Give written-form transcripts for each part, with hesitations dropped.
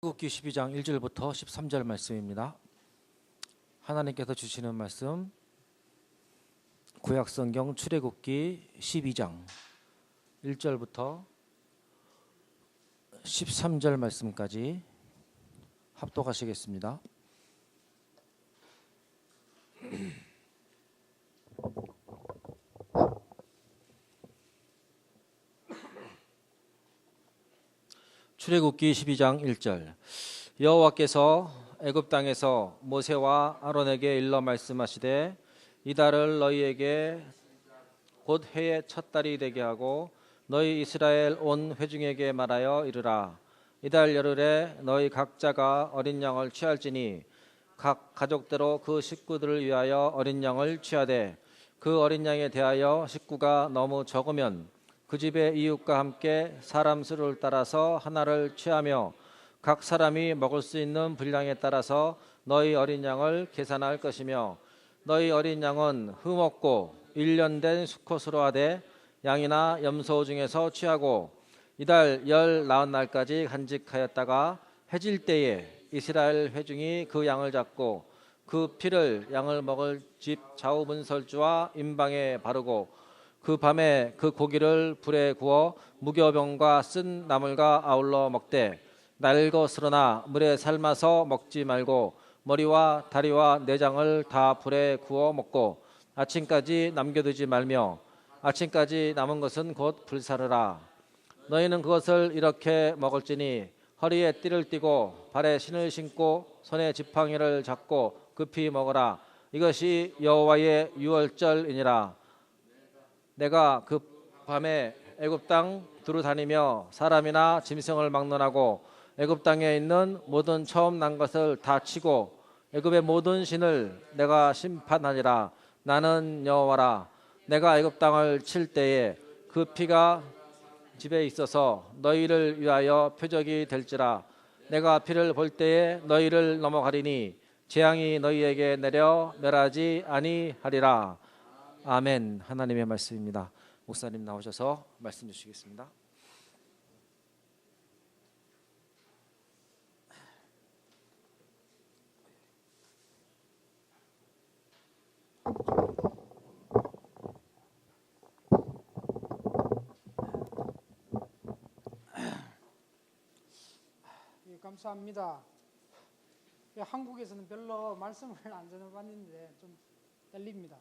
출애굽기 12장 1절부터 13절 말씀입니다. 하나님께서 주시는 말씀 구약성경 출애굽기 12장 1절부터 13절 말씀까지 합독하시겠습니다. 출애굽기 12장 1절. 여호와께서 애굽 땅에서 모세와 아론에게 일러 말씀하시되 이달을 너희에게 곧 해의 첫 달이 되게 하고 너희 이스라엘 온 회중에게 말하여 이르라. 이달 열흘에 너희 각자가 어린 양을 취할지니 각 가족대로 그 식구들을 위하여 어린 양을 취하되 그 어린 양에 대하여 식구가 너무 적으면 그 집의 이웃과 함께 사람 수를 따라서 하나를 취하며 각 사람이 먹을 수 있는 분량에 따라서 너희 어린 양을 계산할 것이며 너희 어린 양은 흠없고 1년 된 수컷으로 하되 양이나 염소 중에서 취하고 이달 19날까지 간직하였다가 해질 때에 이스라엘 회중이 그 양을 잡고 그 피를 양을 먹을 집 좌우 문설주와 임방에 바르고 그 밤에 그 고기를 불에 구워 무교병과 쓴 나물과 아울러 먹되 날것으로나 물에 삶아서 먹지 말고 머리와 다리와 내장을 다 불에 구워 먹고 아침까지 남겨두지 말며 아침까지 남은 것은 곧 불사르라. 너희는 그것을 이렇게 먹을지니 허리에 띠를 띠고 발에 신을 신고 손에 지팡이를 잡고 급히 먹으라. 이것이 여호와의 유월절이니라. 내가 그 밤에 애굽 땅 두루 다니며 사람이나 짐승을 막론하고 애굽 땅에 있는 모든 처음 난 것을 다 치고 애굽의 모든 신을 내가 심판하니라. 나는 여호와라. 내가 애굽 땅을 칠 때에 그 피가 집에 있어서 너희를 위하여 표적이 될지라. 내가 피를 볼 때에 너희를 넘어가리니 재앙이 너희에게 내려 멸하지 아니하리라. 아멘. 하나님의 말씀입니다. 목사님 나오셔서 말씀 주시겠습니다. 예, 감사합니다. 한국에서는 별로 말씀을 안 전해봤는데 좀 떨립니다.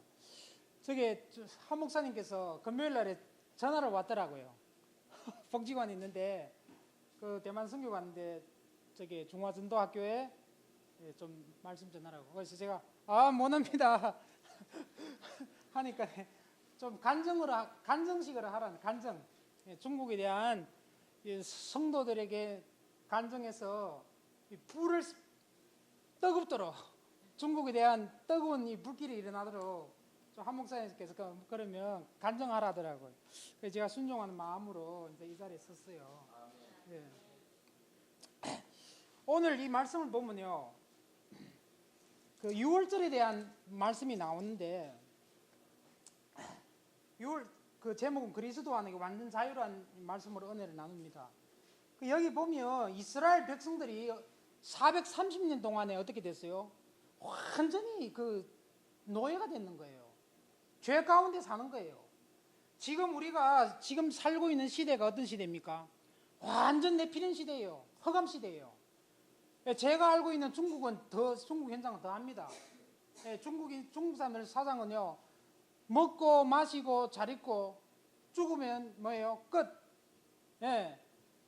저게 한 목사님께서 금요일 날에 전화를 왔더라고요. 복지관에 있는데 그 대만 선교 갔는데 저기 중화전도학교에 좀 말씀 전하라고. 그래서 제가 못합니다 하니까 좀 간정식으로 하라는 간정. 중국에 대한 성도들에게 간정해서 불을 뜨겁도록 중국에 대한 뜨거운 이 불길이 일어나도록 한 목사님께서 그러면 간정하라 하더라고요. 그래서 제가 순종하는 마음으로 이제 이 자리에 섰어요. 예. 오늘 이 말씀을 보면요, 그 유월절에 대한 말씀이 나오는데, 유월 그 제목은 그리스도 안에 완전 자유라는 말씀으로 은혜를 나눕니다. 여기 보면 이스라엘 백성들이 430년 동안에 어떻게 됐어요? 완전히 그 노예가 됐는 거예요. 죄 가운데 사는 거예요. 지금 우리가 지금 살고 있는 시대가 어떤 시대입니까? 완전 네피림 시대예요. 흑암 시대예요. 제가 알고 있는 중국은 중국 현장은 더 합니다. 중국 사람들 사상은요, 먹고 마시고 잘 입고 죽으면 뭐예요? 끝.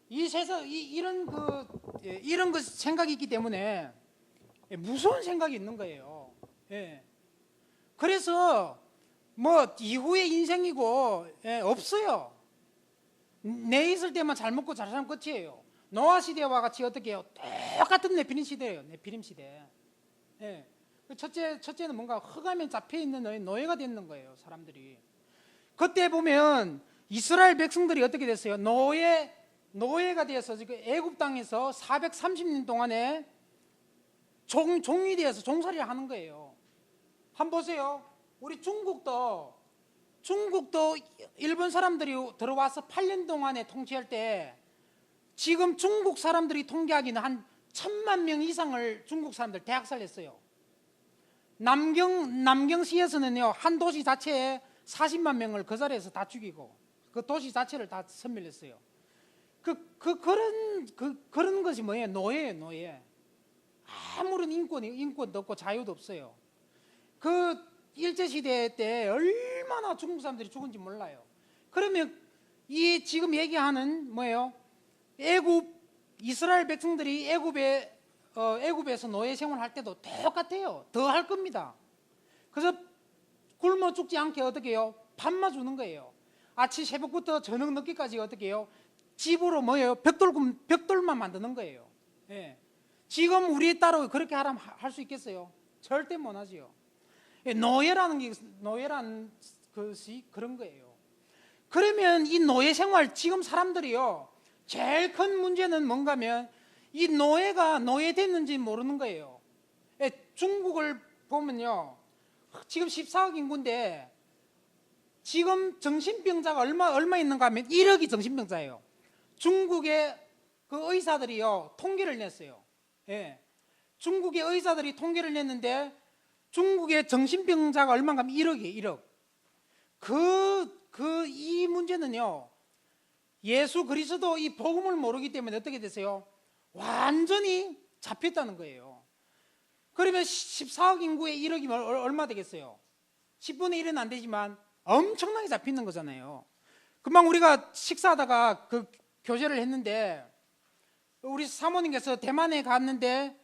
이 세상 이런 그 생각이 있기 때문에 무서운 생각이 있는 거예요. 그래서 뭐 이후의 인생이고 없어요. 내 있을 때만 잘 먹고 잘 살면 끝이에요. 노아 시대와 같이 어떻게 해요? 똑같은 네피림 시대예요. 네피림 시대. 첫째는 뭔가 흑암에 잡혀 있는 노예가 되는 거예요. 사람들이. 그때 보면 이스라엘 백성들이 어떻게 됐어요? 노예가 되어서 지금 애굽 땅에서 430년 동안에 종이 되어서 종살이를 하는 거예요. 한번 보세요. 우리 중국도 일본 사람들이 들어와서 8년 동안에 통치할 때 지금 중국 사람들이 통계하기는 한 1,000만 명 이상을 중국 사람들 대학살했어요. 남경시에서는요, 한 도시 자체에 40만 명을 그 자리에서 다 죽이고 그 도시 자체를 다 섬멸했어요. 그런 것이 뭐예요? 노예예요, 노예. 아무런 인권도 없고 자유도 없어요. 그 일제시대 때 얼마나 중국 사람들이 죽은지 몰라요. 그러면 이 지금 얘기하는 뭐예요? 이스라엘 백성들이 애굽에서 노예 생활할 때도 똑같아요. 더 할 겁니다. 그래서 굶어 죽지 않게 어떻게 해요? 밥만 주는 거예요. 아침 새벽부터 저녁 늦게까지 어떻게 해요? 집으로 뭐예요? 벽돌만 만드는 거예요. 예. 지금 우리에 따라 그렇게 하라면 할 수 있겠어요? 절대 못하지요. 노예라는 것이 그런 거예요. 그러면 이 노예 생활 지금 사람들이요, 제일 큰 문제는 뭔가면 이 노예가 노예됐는지 모르는 거예요. 중국을 보면요, 지금 14억 인구인데 지금 정신병자가 얼마 있는가 하면 1억이 정신병자예요. 중국의 그 의사들이요, 통계를 냈어요. 예. 중국의 의사들이 통계를 냈는데 중국의 정신병자가 얼마인가 하면 1억이에요. 1억. 이 문제는요, 예수 그리스도 이 복음을 모르기 때문에 어떻게 되세요? 완전히 잡혔다는 거예요. 그러면 14억 인구의 1억이면 얼마 되겠어요? 10분의 1은 안 되지만 엄청나게 잡히는 거잖아요. 금방 우리가 식사하다가 그 교제를 했는데 우리 사모님께서 대만에 갔는데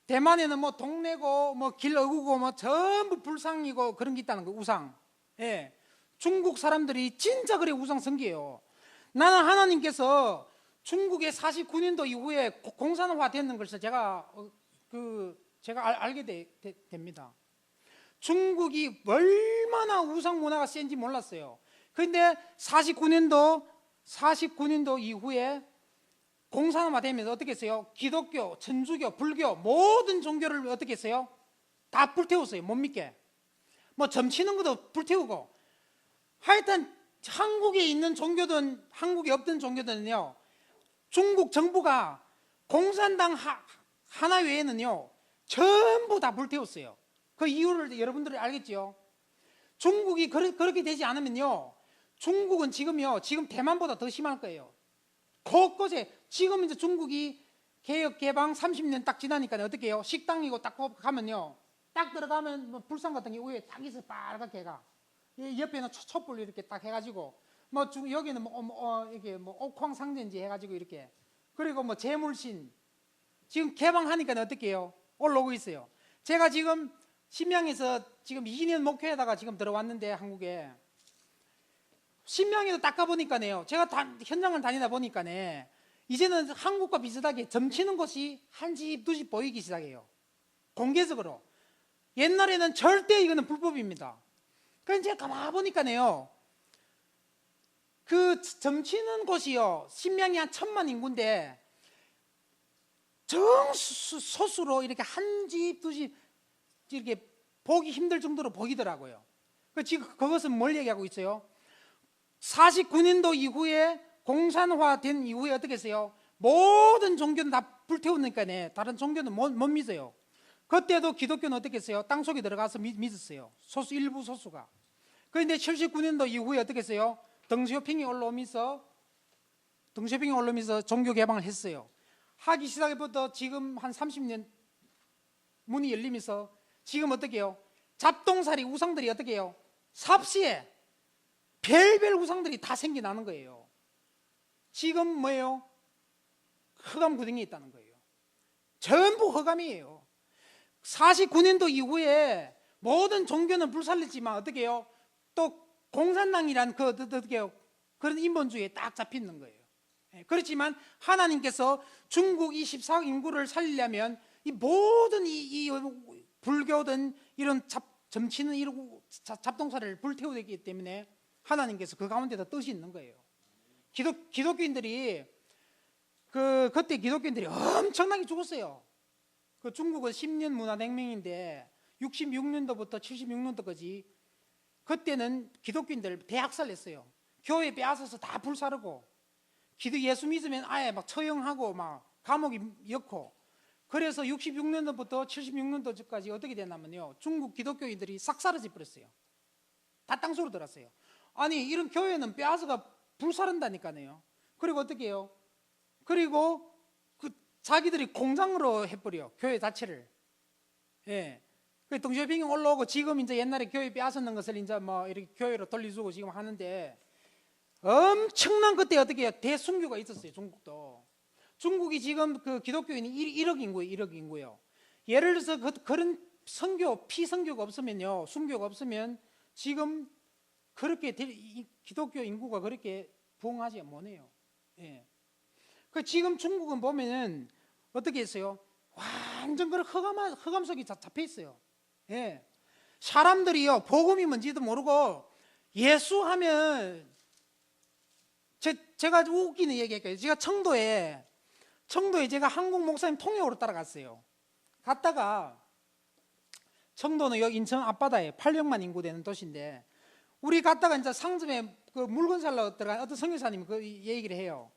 대만에는 뭐 동네고 뭐 길 어구고 뭐 전부 불상이고 그런 게 있다는 거, 우상. 예. 중국 사람들이 진짜 그래 우상 섬겨요. 나는 하나님께서 중국의 49년도 이후에 공산화 됐는 것을 제가 알게 됩니다. 중국이 얼마나 우상 문화가 센지 몰랐어요. 그런데 49년도 이후에 공산화 되면서 어떻게 했어요? 기독교, 천주교, 불교 모든 종교를 어떻게 했어요? 다 불태웠어요. 못 믿게. 뭐 점치는 것도 불태우고. 하여튼 한국에 있는 종교든 한국에 없던 종교들은요, 중국 정부가 공산당 하나 외에는요 전부 다 불태웠어요. 그 이유를 여러분들이 알겠죠? 중국이 그렇게 되지 않으면요, 중국은 지금 대만보다 더 심할 거예요. 곳곳에 지금 이제 중국이 개혁 개방 30년 딱 지나니까 어떻게 해요? 식당이고 딱 가면요, 딱 들어가면 뭐 불상 같은 게 위에 딱 있어, 빨갛게 해가. 옆에는 촛불 이렇게 딱 해가지고 뭐 여기는 이게 뭐 옥황상제인지 해가지고 이렇게, 그리고 뭐 재물신 지금 개방하니까 어떻게 해요? 올라오고 있어요. 제가 지금 신명에서 지금 2년 목회에다가 지금 들어왔는데 한국에 신명에도 딱 가보니까요, 제가 현장을 다니다 보니까네 이제는 한국과 비슷하게 점치는 곳이 한 집, 두 집 보이기 시작해요. 공개적으로. 옛날에는 절대 이거는 불법입니다. 그래서 제가 가만 보니까요, 그 점치는 곳이요, 신명이 한 1,000만 인구인데 소수로 이렇게 한 집, 두 집 이렇게 보기 힘들 정도로 보이더라고요. 지금 그것은 뭘 얘기하고 있어요? 49년도 이후에 공산화된 이후에 어떻게 했어요? 모든 종교는 다 불태우니까네, 다른 종교는 못 믿어요. 그때도 기독교는 어떻게 했어요? 땅속에 들어가서 믿었어요. 일부 소수가. 그런데 79년도 이후에 어떻게 했어요? 덩시오핑이 올라오면서 종교 개방을 했어요. 하기 시작해부터 지금 한 30년 문이 열리면서 지금 어떻게 해요? 잡동사리 우상들이 어떻게 해요? 삽시에 별별 우상들이 다 생겨나는 거예요. 지금 뭐예요? 흑암 구덩이에 있다는 거예요. 전부 흑암이에요. 49년도 이후에 모든 종교는 불살렸지만 어떻게 해요? 또 공산당이란 어떻게 해요? 그런 인본주의에 딱 잡히는 거예요. 그렇지만 하나님께서 중국 24억 인구를 살리려면 이 모든 이 불교든 이런 점치는 이러고 잡동사를 불태우기 때문에 하나님께서 그 가운데다 뜻이 있는 거예요. 기독교인들이 그때 기독교인들이 엄청나게 죽었어요. 그 중국은 10년 문화혁명인데 66년도부터 76년도까지 그때는 기독교인들 대학살냈어요. 교회 빼앗아서 다 불사르고 예수 믿으면 아예 막 처형하고 막 감옥이 엮고 그래서 66년도부터 76년도까지 어떻게 됐냐면요, 중국 기독교인들이 싹 사라져 버렸어요. 다 땅속으로 들어갔어요. 아니 이런 교회는 빼앗아가 불사른다니까요. 그리고 어떻게 해요? 그리고 그 자기들이 공장으로 해버려, 교회 자체를. 예. 그 동시오핑이 올라오고, 지금 이제 옛날에 교회 빼앗았는 것을 이제 뭐 이렇게 교회로 돌려주고 지금 하는데, 엄청난 그때 어떻게 해요? 대순교가 있었어요. 중국도. 중국이 지금 그 기독교인이 1억 인구예요. 1억 인구요. 예를 들어서 그런 선교, 피선교가 없으면요, 순교가 없으면 지금 그렇게 기독교 인구가 그렇게 부흥하지 못해요. 예. 그 지금 중국은 보면은 어떻게 했어요? 완전 그런 흑암 속에 잡혀 있어요. 예. 사람들이요, 복음이 뭔지도 모르고 예수 하면, 제가 웃기는 얘기할게요. 제가 청도에 제가 한국 목사님 통역으로 따라갔어요. 갔다가, 청도는 여기 인천 앞바다에 800만 인구 되는 도시인데, 우리 갔다가 이제 상점에 그 물건 살러 들어간 어떤 선교사님이 그 얘기를 해요.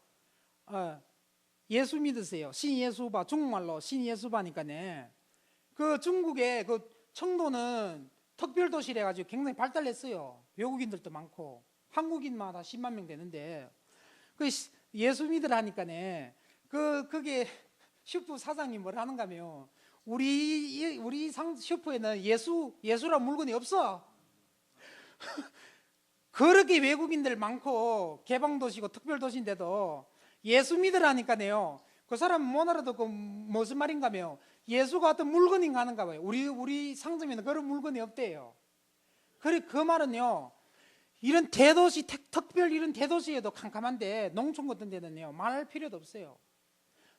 예수 믿으세요. 신 예수바, 중국말로 신 예수바니까네. 그 중국의 그 청도는 특별도시래 가지고 굉장히 발달했어요. 외국인들도 많고 한국인마다 10만 명 되는데, 그 예수 믿으라니까네. 그게 슈퍼 사장님 뭐라 하는가며, 우리 슈퍼에는 예수란 물건이 없어. 그렇게 외국인들 많고 개방도시고 특별도시인데도 예수 믿으라니까요. 그 사람 못 알아듣고 무슨 말인가며, 예수가 어떤 물건인가 하는가 봐요. 우리 상점에는 그런 물건이 없대요. 그 말은요, 이런 대도시, 특별 이런 대도시에도 캄캄한데, 농촌 같은 데는요, 말할 필요도 없어요.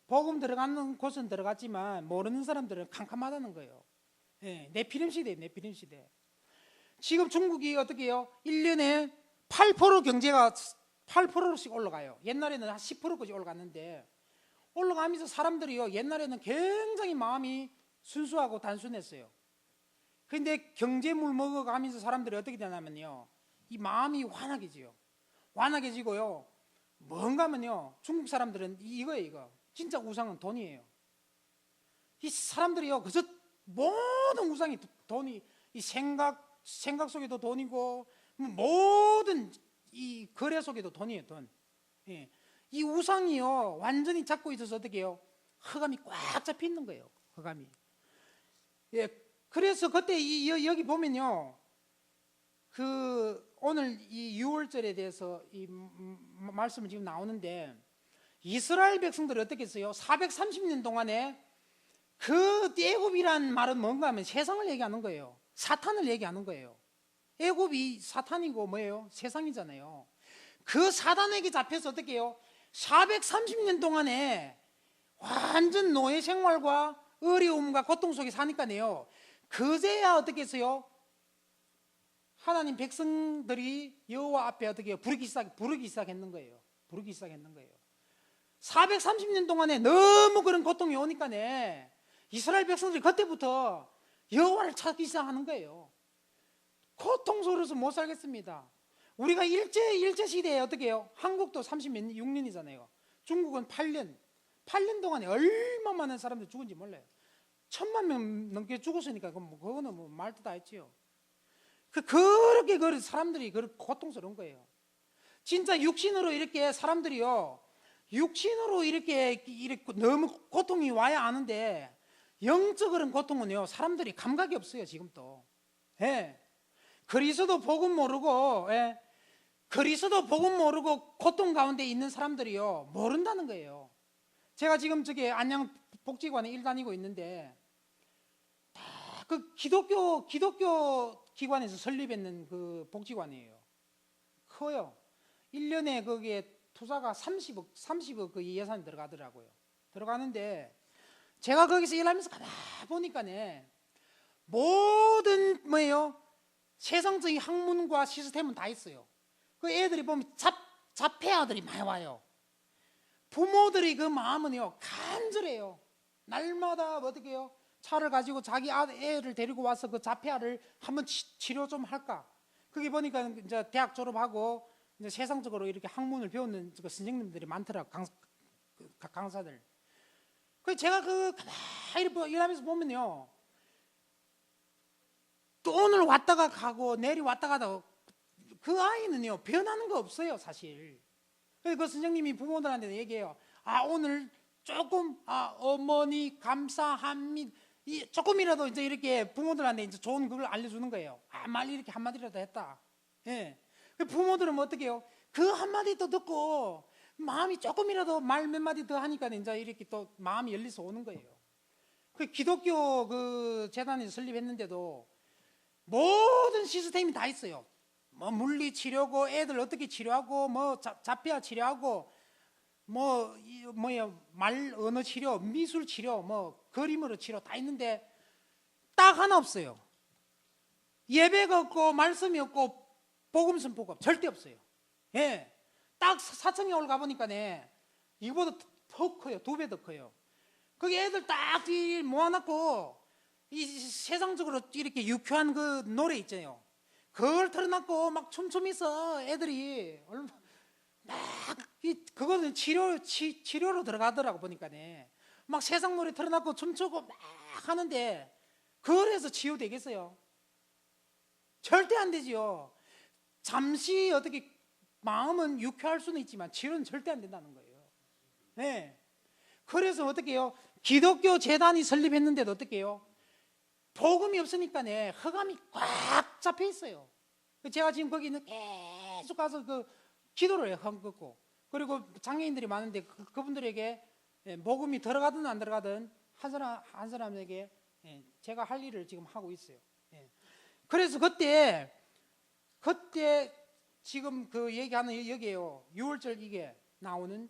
복음 들어가는 곳은 들어갔지만 모르는 사람들은 캄캄하다는 거예요. 예, 내피림 시대예요. 내피림 시대. 지금 중국이 어떻게 해요? 1년에 8% 경제가 8%씩 올라가요. 옛날에는 한 10%까지 올라갔는데, 올라가면서 사람들이요, 옛날에는 굉장히 마음이 순수하고 단순했어요. 그런데 경제물 먹어가면서 사람들이 어떻게 되냐면요, 이 마음이 환하게지요. 환하게지고요, 뭔가 하면요, 중국 사람들은 이거예요. 이거 진짜 우상은 돈이에요. 이 사람들이요, 그저 모든 우상이 돈이, 이 생각 속에도 돈이고, 모든 이 거래 속에도 돈이에요. 돈. 예. 이 우상이요, 완전히 잡고 있어서 어떻게 해요? 흑암이 꽉 잡혀 있는 거예요. 흑암이. 예. 그래서 그때 여기 보면요, 그 오늘 이 6월절에 대해서 이 말씀을 지금 나오는데, 이스라엘 백성들이 어떻게 했어요? 430년 동안에, 그 애굽이란 말은 뭔가 하면 세상을 얘기하는 거예요. 사탄을 얘기하는 거예요. 애굽이 사탄이고 뭐예요? 세상이잖아요. 그 사단에게 잡혀서 어떻게 해요? 430년 동안에 완전 노예 생활과 어려움과 고통 속에 사니까요, 그제야 어떻게 했어요? 하나님 백성들이 여호와 앞에 어떻게 해요? 부르기 시작했는 거예요. 부르기 시작했는 거예요. 430년 동안에 너무 그런 고통이 오니까네, 이스라엘 백성들이 그때부터 여호와를 찾기 시작하는 거예요. 고통스러워서 못 살겠습니다. 우리가 일제 시대에 어떻게 해요? 한국도 36년이잖아요. 중국은 8년 동안에 얼마 많은 사람들이 죽은지 몰라요. 1000만 명 넘게 죽었으니까 그거는 뭐 말도 다 했지요. 그렇게 사람들이 고통스러운 거예요. 진짜 육신으로 이렇게 사람들이요, 육신으로 이렇게 너무 고통이 와야 아는데, 영적 그런 고통은요, 사람들이 감각이 없어요. 지금도. 예. 그리스도 복음 모르고, 예. 그리스도 복음 모르고 고통 가운데 있는 사람들이요, 모른다는 거예요. 제가 지금 저기 안양 복지관에 일 다니고 있는데, 다 그 기독교 기관에서 설립했는 그 복지관이에요. 커요. 1년에 거기에 투자가 30억 그 예산이 들어가더라고요. 들어가는데, 제가 거기서 일하면서 가다 보니까네, 모든 뭐예요? 세상적인 학문과 시스템은 다 있어요. 그 애들이 보면 자폐아들이 많이 와요. 부모들이 그 마음은요, 간절해요. 날마다 어떻게 해요? 차를 가지고 자기 애를 데리고 와서 그 자폐아를 한번 치료 좀 할까? 그게 보니까 이제 대학 졸업하고 이제 세상적으로 이렇게 학문을 배우는 그 선생님들이 많더라고. 강사들. 그 제가 가만히 일하면서 보면요, 또 오늘 왔다가 가고 내일 왔다 가다 그 아이는요 변하는 거 없어요 사실. 그래서 그 선생님이 부모들한테 얘기해요. 오늘 조금 어머니 감사합니다. 조금이라도 이제 이렇게 부모들한테 이제 좋은 그걸 알려주는 거예요. 말 이렇게 한마디라도 했다. 예. 그 부모들은 어떻게 해요? 그 한마디 또 듣고 마음이 조금이라도 말 몇 마디 더 하니까 이제 이렇게 또 마음이 열려서 오는 거예요. 그 기독교 그 재단이 설립했는데도 모든 시스템이 다 있어요. 뭐 물리 치료고 애들 어떻게 치료하고 뭐 자폐아 치료하고 말 언어 치료, 미술 치료, 뭐 그림으로 치료 다 있는데 딱 하나 없어요. 예배가 없고 말씀이 없고 복음 선포가 절대 없어요. 예, 딱 사청에 가보니까네 이거보다 더 커요. 2배 더 커요. 거기 애들 딱 모아놨고 이 세상적으로 이렇게 유쾌한 그 노래 있잖아요. 그걸 틀어놨고 막 춤추면서 애들이 그거는 치료로 들어가더라고 보니까네. 막 세상 노래 틀어놨고 춤추고 막 하는데 그래서 치유되겠어요? 절대 안 되지요. 잠시 어떻게 마음은 유쾌할 수는 있지만 치료는 절대 안 된다는 거예요. 네. 그래서 어떻게 해요? 기독교 재단이 설립했는데도 어떻게 해요? 복음이 없으니까네 흑암이 꽉 잡혀 있어요. 제가 지금 거기는 계속 가서 그 기도를 하고, 그리고 장애인들이 많은데 그분들에게 복음이 들어가든 안 들어가든 한 사람에게 제가 할 일을 지금 하고 있어요. 그래서 그때 지금 그 얘기하는 여기에요. 6월절 이게 나오는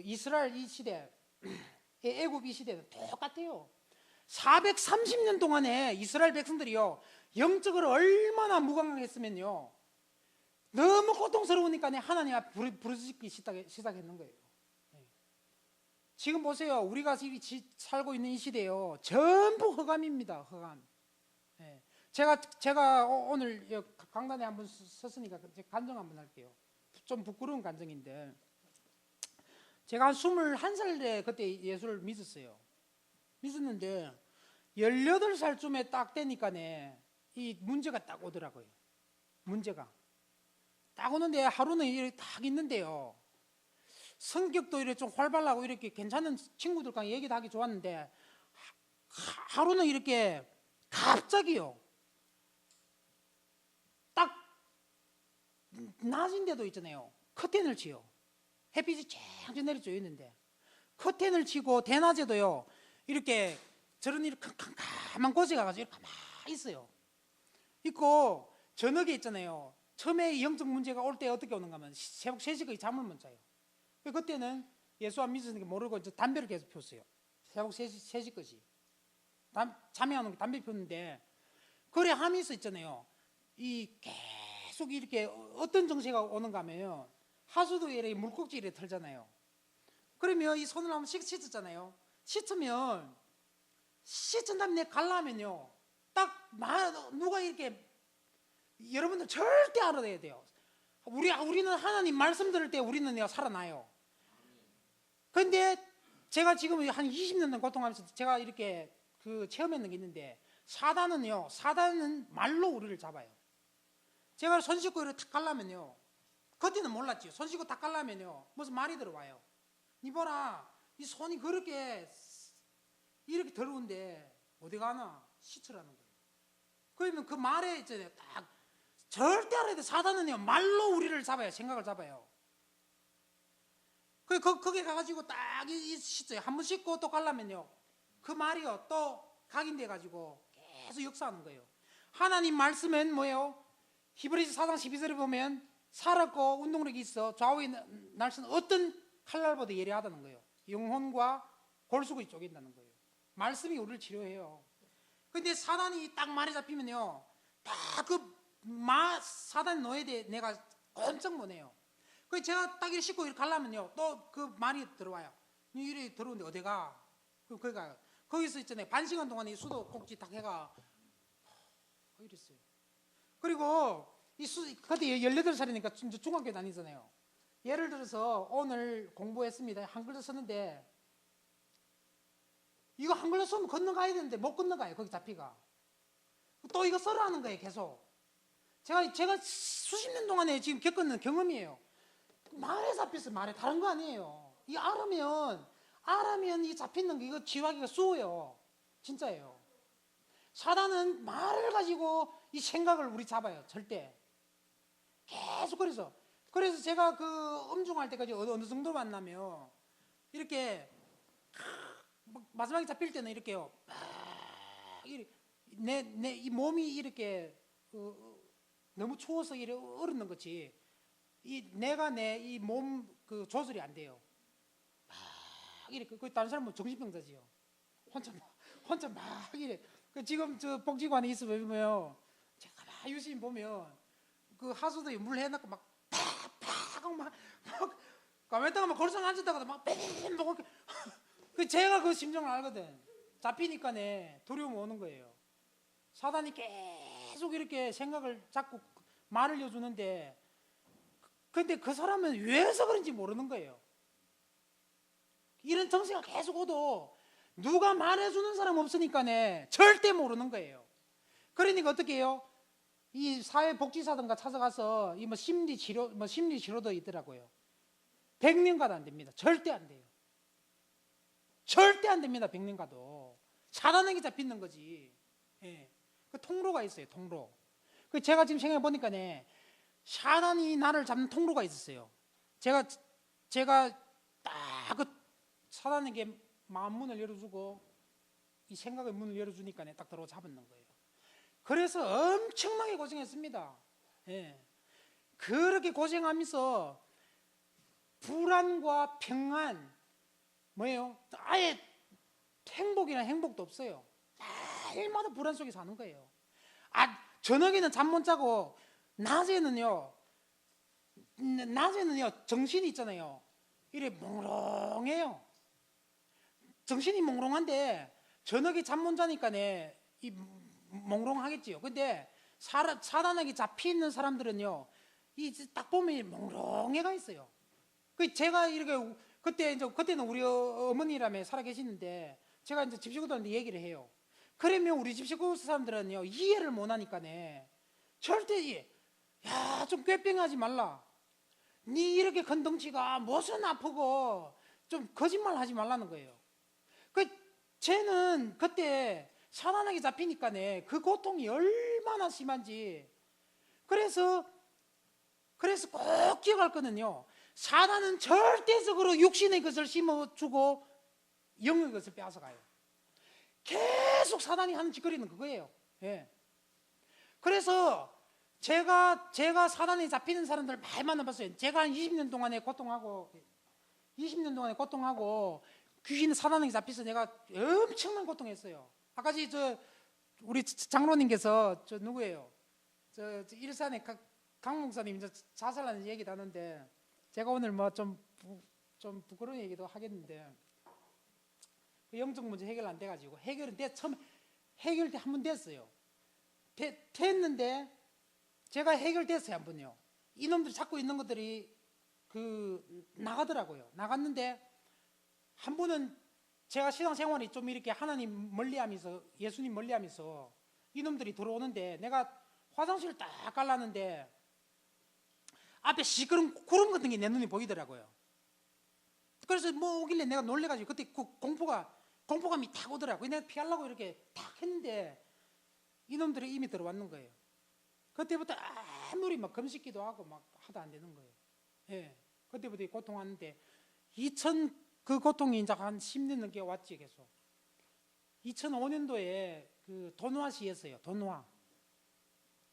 이스라엘 이 시대, 애굽 이 시대는 똑같아요. 430년 동안에 이스라엘 백성들이요 영적으로 얼마나 무감각했으면요 너무 고통스러우니까 하나님 앞에 부르짖기 시작했는 거예요. 지금 보세요. 우리가 살고 있는 이 시대요 전부 흑암입니다. 흑암. 제가 오늘 강단에 한번 섰으니까 간증 한번 할게요. 좀 부끄러운 간증인데, 제가 한 21살에 그때 예수를 믿었어요. 믿었는데 18살쯤에 딱 되니까네 이 문제가 딱 오더라고요. 문제가 딱 오는데 하루는 이렇게 딱 있는데요, 성격도 이렇게 좀 활발하고 이렇게 괜찮은 친구들과 얘기도 하기 좋았는데 하루는 이렇게 갑자기요 딱 낮인데도 있잖아요 커튼을 치요. 햇빛이 쫙 내려져 있는데 커튼을 치고 대낮에도요 이렇게 저런 이렇게 캄캄한 곳에 가가지고 이렇게 가만히 있어요. 있고 저녁에 있잖아요, 처음에 영적 문제가 올 때 어떻게 오는가 하면 새벽 3시까지 잠을 못 자요. 그때는 예수 안 믿으니까 모르고 이제 담배를 계속 폈어요. 새벽 3시까지 잠이 안 오고 담배 폈는데, 그래 하면서 있잖아요 이 계속 이렇게 어떤 정세가 오는가 하면 하수도에 이렇게 물꼭지 이렇게 털잖아요. 그러면 이 손을 한번 씻었잖아요. 씻으면 씻은 다음에 갈라면요 딱 누가 이렇게, 여러분들 절대 알아야 돼요. 우리는 하나님 말씀 들을 때 우리는 살아나요. 그런데 제가 지금 한 20년 고통하면서 제가 이렇게 그 체험했는 게 있는데, 사단은 말로 우리를 잡아요. 제가 손 씻고 이렇게 탁 갈라면요, 그때는 몰랐죠. 손 씻고 탁 갈라면요 무슨 말이 들어와요. 니 보라, 이 손이 그렇게 이렇게 더러운데 어디 가나 씻으라는 거예요. 그러면 그 말에 있잖아요 딱 절대 알아야 돼. 사단은요 말로 우리를 잡아요. 생각을 잡아요. 거기 가가지고 딱 씻어요. 한 번 씻고 또 가려면요 그 말이요 또 각인돼 가지고 계속 역사하는 거예요. 하나님 말씀은 뭐예요? 히브리서 4장 12절에 보면 살았고 운동력이 있어 좌우의 날선 어떤 칼날보다 예리하다는 거예요. 영혼과 골수가 쪼갠다는 거예요. 말씀이 우리를 치료해요. 근데 사단이 딱 말에 잡히면요 딱 사단 노예에 내가 꼼짝 못해요. 그 제가 딱 이렇게 씻고 이렇게 가려면요 또 그 말이 들어와요. 이래 들어오는데 어디가? 그러니까 거기서 있잖아요 반 시간 동안에 수도 꼭지 딱 해가 이랬어요. 그리고 그때 18살이니까 중학교 다니잖아요. 예를 들어서 오늘 공부했습니다. 한글도 썼는데 이거 한 걸로 쏘면 건너가야 되는데 못 건너가요. 거기 잡히가. 또 이거 썰어 하는 거예요. 계속. 제가 수십 년 동안에 지금 겪었는 경험이에요. 말에 잡혔어요. 말에. 다른 거 아니에요. 이 알하면 이 잡히는 거 이거 지우하기가 수호요. 진짜예요. 사단은 말을 가지고 이 생각을 우리 잡아요. 절대. 계속 그래서 제가 그 음중할 때까지 어느 정도 만나면 이렇게 마지막에 잡힐 때는 이렇게요. 내 이 몸이 이렇게 너무 추워서 이래 얼었는 거지. 내가 내 이 몸 그 조절이 안 돼요. 이렇게 그 다른 사람은 정신병자지요. 혼자 막 이래. 그 지금 저 복지관에 있어 보면 제가 막 유심히 보면 그 하수도에 물 해놓고 막 팍팍 막 가만히 있다가 막 걸상 앉았다가도 막 뱀 먹고 그 제가 그 심정을 알거든. 잡히니까네 두려움 오는 거예요. 사단이 계속 이렇게 생각을 자꾸 말을 여주는데 근데 그 사람은 왜서 그런지 모르는 거예요. 이런 정세가 계속 오도 누가 말해주는 사람 없으니까네 절대 모르는 거예요. 그러니까 어떻게 해요? 이 사회복지사든가 찾아가서 이 뭐 심리치료도 있더라고요. 100년 가도 안 됩니다. 절대 안 돼요. 절대 안 됩니다. 100년 가도 사단에게 잡히는 거지. 예. 그 통로가 있어요. 통로. 그 제가 지금 생각해 보니까네 사단이 나를 잡는 통로가 있었어요. 제가 딱 그 사단에게 마음 문을 열어주고 이 생각의 문을 열어주니까네 딱 들어와 잡는 거예요. 그래서 엄청나게 고생했습니다. 예. 그렇게 고생하면서 불안과 평안 뭐예요? 아예 행복이나 행복도 없어요. 날마다 불안 속에 사는 거예요. 저녁에는 잠 못 자고 낮에는요 정신이 있잖아요. 이래 몽롱해요. 정신이 몽롱한데 저녁에 잠 못 자니까네 이 몽롱하겠지요. 근데 사단에게 잡혀 있는 사람들은요, 이 딱 보면 몽롱해가 있어요. 그 제가 이렇게 그때는 우리 어머니라며 살아 계시는데 제가 이제 집시구들한테 얘기를 해요. 그러면 우리 집시구 사람들은요 이해를 못 하니까네 절대 좀 꾀병하지 말라. 니 이렇게 큰 덩치가 무슨 아프고 좀 거짓말 하지 말라는 거예요. 쟤는 그때 사단에게 잡히니까네 그 고통이 얼마나 심한지. 그래서 꼭 기억할 거는요. 사단은 절대적으로 육신의 것을 심어주고 영의 것을 빼앗아가요. 계속 사단이 하는 짓거리는 그거예요. 예. 그래서 제가 사단에 잡히는 사람들 많이 만나봤어요. 제가 한 20년 동안에 고통하고 귀신 사단에게 잡혀서 내가 엄청난 고통했어요. 아까 우리 장로님께서 누구예요? 일산에 강 목사님 이제 자살하는 얘기도 하는데 제가 오늘 뭐 좀 부끄러운 얘기도 하겠는데 그 영적 문제 해결 안 돼가지고 처음 해결 한 번 됐어요. 됐는데 제가 해결됐어요 한 번요. 이놈들이 찾고 있는 것들이 나가더라고요. 나갔는데 한 번은 제가 신앙생활이 좀 이렇게 하나님 멀리하면서 예수님 멀리하면서 이놈들이 들어오는데 내가 화장실을 딱 갈랐는데 앞에 시끄러운 구름 같은 게 내 눈에 보이더라고요. 그래서 뭐 오길래 내가 놀래가지고 그때 공포감이 탁 오더라고요. 내가 피하려고 이렇게 탁 했는데 이놈들이 이미 들어왔는 거예요. 그때부터 아무리 막 금식기도 하고 막 하도 안 되는 거예요. 예. 그때부터 고통하는데 그 고통이 이제 한 10년 넘게 왔지 계속. 2005년도에 그 돈화시였어요. 돈화.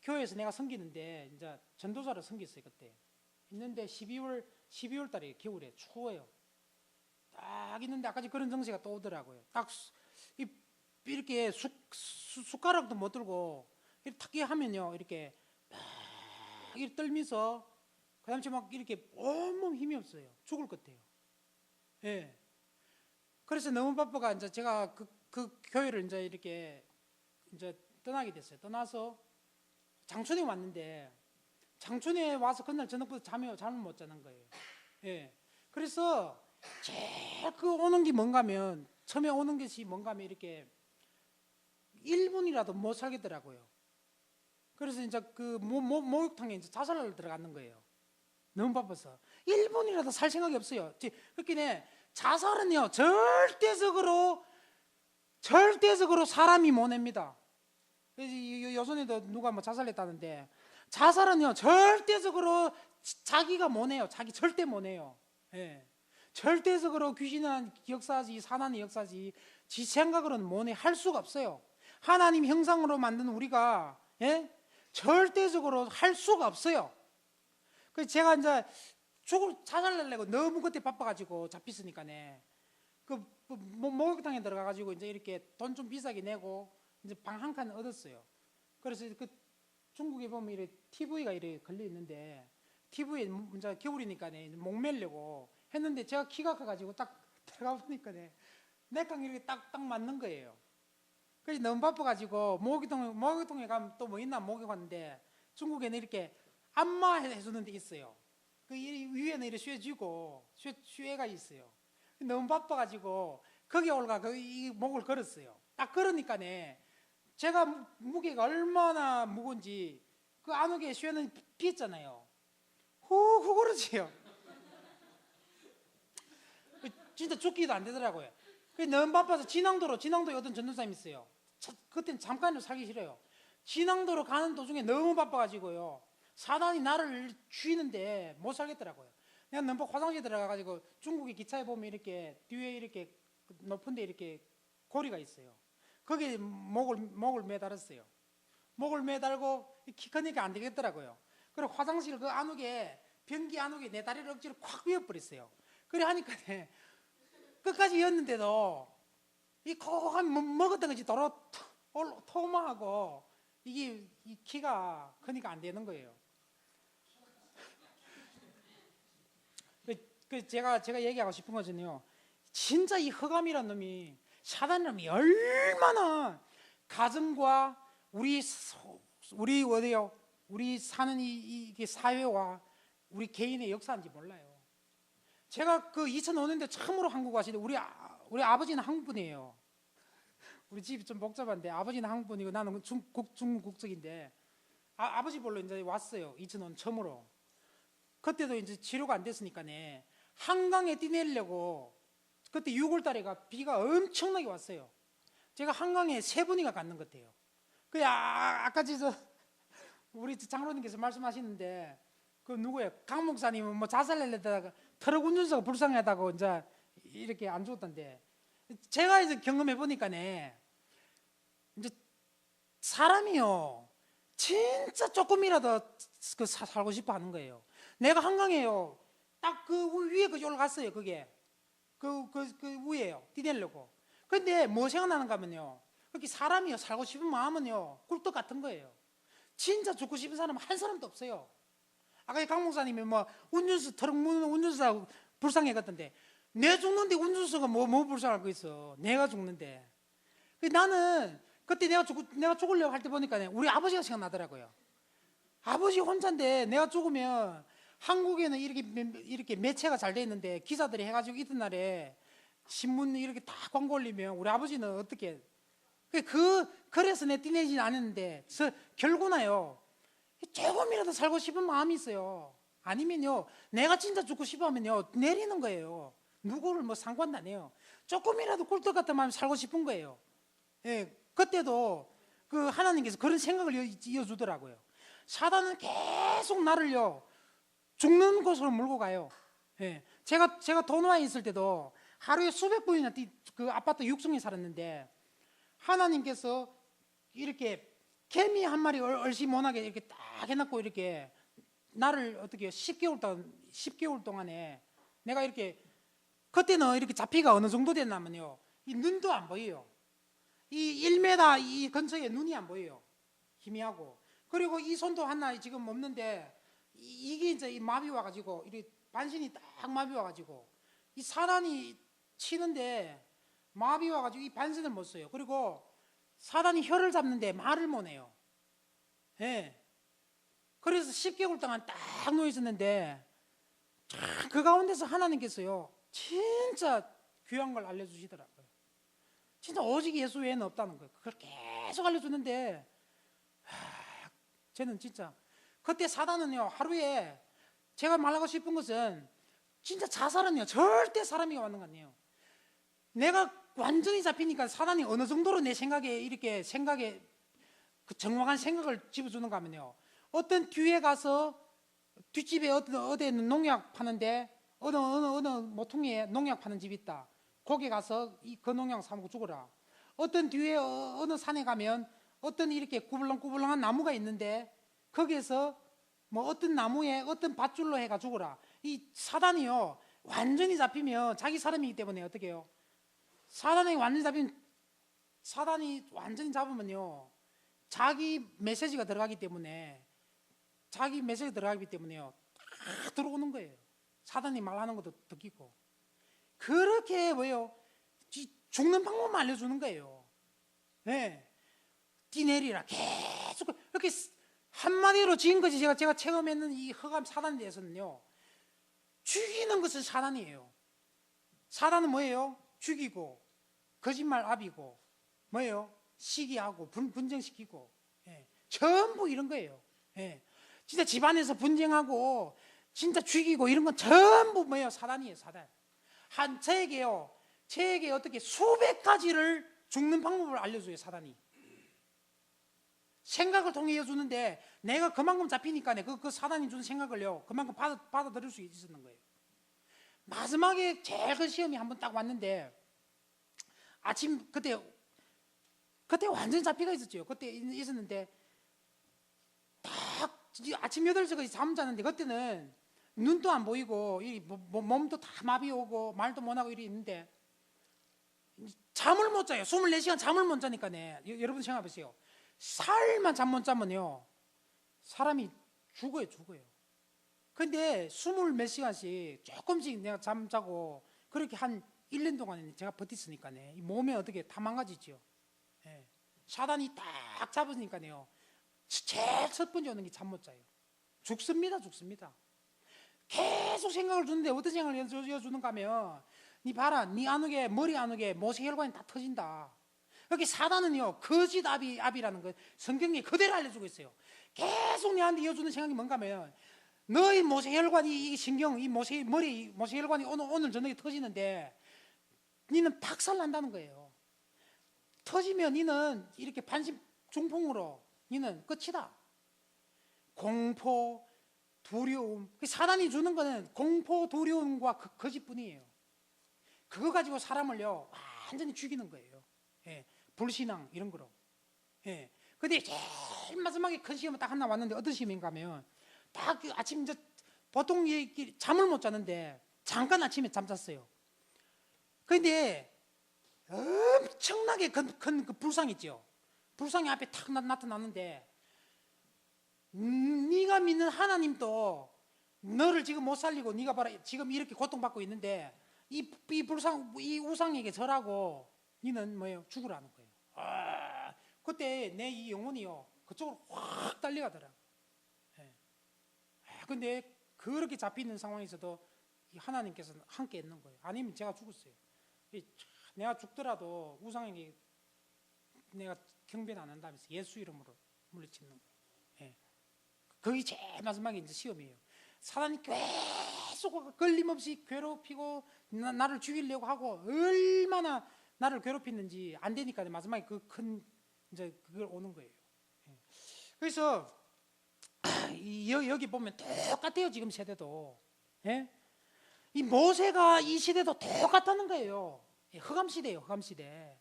교회에서 내가 섬기는데 이제 전도사로 섬겼어요 그때. 있는데 12월 달에 겨울에 추워요. 딱 있는데 아까 그런 정세가 또 오더라고요. 딱 이렇게 숟가락도 못 들고 이렇게 탁 하면요 이렇게 막 이렇게 떨면서 그다음에 막 이렇게 온몸 힘이 없어요. 죽을 것 같아요. 예. 그래서 너무 바빠가 이제 제가 그 교회를 이제 이렇게 이제 떠나게 됐어요. 떠나서 장춘에 왔는데 장춘에 와서 그날 저녁부터 잠을 못 자는 거예요. 예. 그래서 제일 오는 게 뭔가 하면 처음에 오는 것이 뭔가 하면 이렇게 1분이라도 못 살겠더라고요. 그래서 이제 그 목욕탕에 이제 자살을 들어가는 거예요. 너무 바빠서 1분이라도 살 생각이 없어요. 그렇게 자살은요 절대적으로 사람이 못 냅니다. 요즘에도 누가 뭐 자살했다는데, 자살은요 절대적으로 자기가 못 해요. 자기 절대 못 해요. 예. 절대적으로 귀신은 역사지, 사단의 역사지, 지 생각으로는 못 해. 할 수가 없어요. 하나님 형상으로 만든 우리가, 예? 절대적으로 할 수가 없어요. 그래서 제가 이제 자살하려고 너무 그때 바빠가지고 잡혔으니까네, 목욕탕에 들어가가지고 이제 이렇게 돈 좀 비싸게 내고 이제 방 한 칸 얻었어요. 그래서 그 중국에 보면 이렇게 TV가 이렇게 걸려 있는데, TV에 이제 겨울이니까네 목 매려고 했는데, 제가 키가 커가지고 딱 들어가 보니까네 내깡 이렇게 딱 맞는 거예요. 그래서 너무 바빠가지고 목욕탕에 가면 또 뭐 있나 목욕하는데, 중국에는 이렇게 안마 해주는 데 있어요. 그 위에는 이렇게 쇠가 있어요. 너무 바빠가지고 거기 올가 이 목을 걸었어요. 딱 걸으니까네 제가 무게가 얼마나 무거운지 그 안옥에 쇠는 비었잖아요. 후 그러지요. 진짜 죽기도 안 되더라고요. 너무 바빠서 진앙도에 어떤 전도사님이 있어요. 그때는 잠깐이라도 살기 싫어요. 진앙도로 가는 도중에 너무 바빠가지고요, 사단이 나를 쥐는데 못 살겠더라고요. 내가 넘버 화장실 들어가가지고, 중국의 기차에 보면 이렇게 뒤에 이렇게 높은데 이렇게 고리가 있어요. 거기에 목을 매달았어요. 목을 매달고 키 크니까 안 되겠더라고요. 그리고 화장실 그 안옥에, 변기 안옥에 내 다리를 억지로 콱 위어버렸어요. 그래 하니까 끝까지 였는데도 이 코한 먹었던 것이 도로 토마하고 이게 이 키가 크니까 안 되는 거예요. 제가 얘기하고 싶은 것은요, 진짜 이 흑암이란 놈이, 사단 놈이 얼마나 가정과 우리 어디요? 우리 사는 이게 사회와 우리 개인의 역사인지 몰라요. 제가 그 2005년대 처음으로 한국 왔을 때, 우리 아버지는 한국 분이에요. 우리 집이 좀 복잡한데, 아버지는 한국 분이고 나는 중국 국적인데, 아버지 보러 이제 왔어요. 2005년 처음으로. 그때도 이제 치료가 안 됐으니까네 한강에 뛰내려고, 그때 6월 달에가 비가 엄청나게 왔어요. 제가 한강에 3번이가 갔는 것 같아요. 아까 우리 장로님께서 말씀하시는데, 그 누구예요? 강 목사님은 뭐 자살하려다가 트럭 운전사가 불쌍하다고 이제 이렇게 안 죽었던데, 제가 이제 경험해 보니까네, 이제 사람이요 진짜 조금이라도 살고 싶어 하는 거예요. 내가 한강에요 딱 그 위에 그 올라갔어요. 그게 그 위에요 뛰내려고. 근데 뭐 생각나는가 하면요, 그렇게 사람이요 살고 싶은 마음은요 꿀떡 같은 거예요. 진짜 죽고 싶은 사람은 한 사람도 없어요. 아까 강 목사님이 뭐 트럭 운전사 불쌍해갔던데, 내 죽는데 운전수가 뭐 불쌍할 거 있어. 내가 죽는데. 나는 그때 내가 죽으려고 할 때 보니까 우리 아버지가 생각나더라고요. 아버지 혼자인데 내가 죽으면, 한국에는 이렇게 매체가 잘 돼 있는데 기사들이 해가지고 이튿날에 신문 이렇게 다 광고 올리면 우리 아버지는 어떻게, 그래서 내 뛰내지는 않았는데, 결국나요 조금이라도 살고 싶은 마음이 있어요. 아니면요 내가 진짜 죽고 싶으면요 내리는 거예요. 누구를 뭐 상관도 안 해요. 조금이라도 꿀떡 같은 마음이 살고 싶은 거예요. 예, 그때도 그 하나님께서 그런 생각을 이어주더라고요. 사단은 계속 나를요 죽는 곳으로 몰고 가요. 예, 제가 도노아에 있을 때도 하루에 수백 번이나 그 아파트 6층에 살았는데, 하나님께서 이렇게 개미 한 마리 얼씨못하게 이렇게 딱 해놓고, 이렇게 나를 어떻게 10개월 동안에 내가 이렇게, 그때는 이렇게 잡히가 어느 정도 됐냐면요, 이 눈도 안 보여요. 이 1m 이 근처에 눈이 안 보여요. 희미하고. 그리고 이 손도 하나 지금 없는데, 이게 이제 이 마비 와가지고, 이 반신이 딱 마비 와가지고, 이 사단이 치는데 마비 와가지고 이 반신을 못 써요. 그리고 사단이 혀를 잡는데 말을 못 해요. 예. 그래서 10개월 동안 딱 누워 있었는데, 그 가운데서 하나님께서요 진짜 귀한 걸 알려주시더라고요. 진짜 오직 예수 외에는 없다는 거예요. 그걸 계속 알려주는데 저는 진짜 그때 사단은요, 하루에 제가 말하고 싶은 것은 진짜 자살은요 절대 사람이 왔는 거 아니에요. 내가 완전히 잡히니까 사단이 어느 정도로 내 생각에 이렇게 생각에 그 정확한 생각을 집어주는가 하면요, 어떤 뒤에 가서 뒷집에 어디 농약 파는데 어느 모퉁이에 농약 파는 집이 있다. 거기 가서 그 농약 사먹고 죽어라. 어떤 뒤에 어느 산에 가면 어떤 이렇게 구불렁구불렁한 나무가 있는데 거기에서 뭐 어떤 나무에 어떤 밧줄로 해가 죽어라. 이 사단이요 완전히 잡히면 자기 사람이기 때문에 어떻게 해요? 사단이 완전히 잡으면요 자기 메시지가 들어가기 때문에요 다 들어오는 거예요. 사단이 말하는 것도 듣기고. 그렇게 뭐예요? 죽는 방법만 알려주는 거예요. 네. 뛰내리라 계속 이렇게 한마디로 지은 것이 제가 체험했는 이 흑암 사단에 대해서는요, 죽이는 것은 사단이에요. 사단은 뭐예요? 죽이고 거짓말 압이고 뭐예요? 시기하고 분쟁시키고, 예. 전부 이런 거예요. 예. 진짜 집안에서 분쟁하고 진짜 죽이고 이런 건 전부 뭐예요? 사단이에요. 사단. 저에게 어떻게 수백 가지를 죽는 방법을 알려줘요. 사단이 생각을 통해 주는데 내가 그만큼 잡히니까 그 사단이 준 생각을요 그만큼 받아들일 수 있었는 거예요. 마지막에 제일 큰 시험이 한 번 딱 왔는데 아침 그때 완전 잡히가 있었죠. 그때 있었는데 딱 아침 8시까지 잠 자는데 그때는 눈도 안 보이고 몸도 다 마비 오고 말도 못하고 이래 있는데 잠을 못 자요. 24시간 잠을 못 자니까네. 여러분 생각해 보세요. 살만 잠 못 자면요 사람이 죽어요. 근데 20몇 시간씩 조금씩 내가 잠 자고 그렇게 한 1년 동안 제가 버텼으니까네 이 몸에 어떻게 다 망가지죠. 예. 사단이 딱 잡으니까요 제일 첫 번째 오는 게 잠 못 자요. 죽습니다. 계속 생각을 주는데 어떤 생각을 해주는가 하면 니 봐라, 니 안옥에 머리 안옥에 모세혈관이 다 터진다. 여기 사단은요 거짓 압이라는 거 성경에 그대로 알려주고 있어요. 계속 내한테 이어주는 생각이 뭔가 하면 너희 모세혈관이 이 신경 이 모세혈관이 오늘 저녁에 터지는데 니는 박살난다는 거예요. 터지면 니는 이렇게 반신 중풍으로 니는 끝이다. 공포, 두려움. 사단이 주는 거는 공포, 두려움과 거짓뿐이에요. 그거 가지고 사람을요 완전히 죽이는 거예요. 예. 불신앙 이런 거로. 예. 근데 제일 마지막에 큰 시험은 딱 하나 왔는데 어떤 시험인가 하면 딱 아침 보통 잠을 못 자는데 잠깐 아침에 잠잤어요. 근데 엄청나게 큰 그 불상 있죠. 불상이 앞에 탁 나타나는데 네가 믿는 하나님도 너를 지금 못 살리고 네가 봐라 지금 이렇게 고통받고 있는데 이 우상에게 절하고 너는 뭐예요? 죽으라는 거예요. 그때 내 이 영혼이요 그쪽으로 확 달려가더라. 예. 근데 그렇게 잡히는 상황에서도 하나님께서는 함께 있는 거예요. 아니면 제가 죽었어요. 내가 죽더라도 우상에게 내가 경배는 안 한다면서 예수 이름으로 물리치는 거예요. 예. 그게 제일 마지막에 이제 시험이에요. 사단이 계속 걸림없이 괴롭히고 나를 죽이려고 하고 얼마나 나를 괴롭히는지 안 되니까 마지막에 그 큰 이제 그걸 오는 거예요. 예. 그래서 여기 보면 똑같아요. 지금 세대도. 예? 이 모세가 이 시대도 똑같다는 거예요. 흑암 시대예요. 흑암 시대.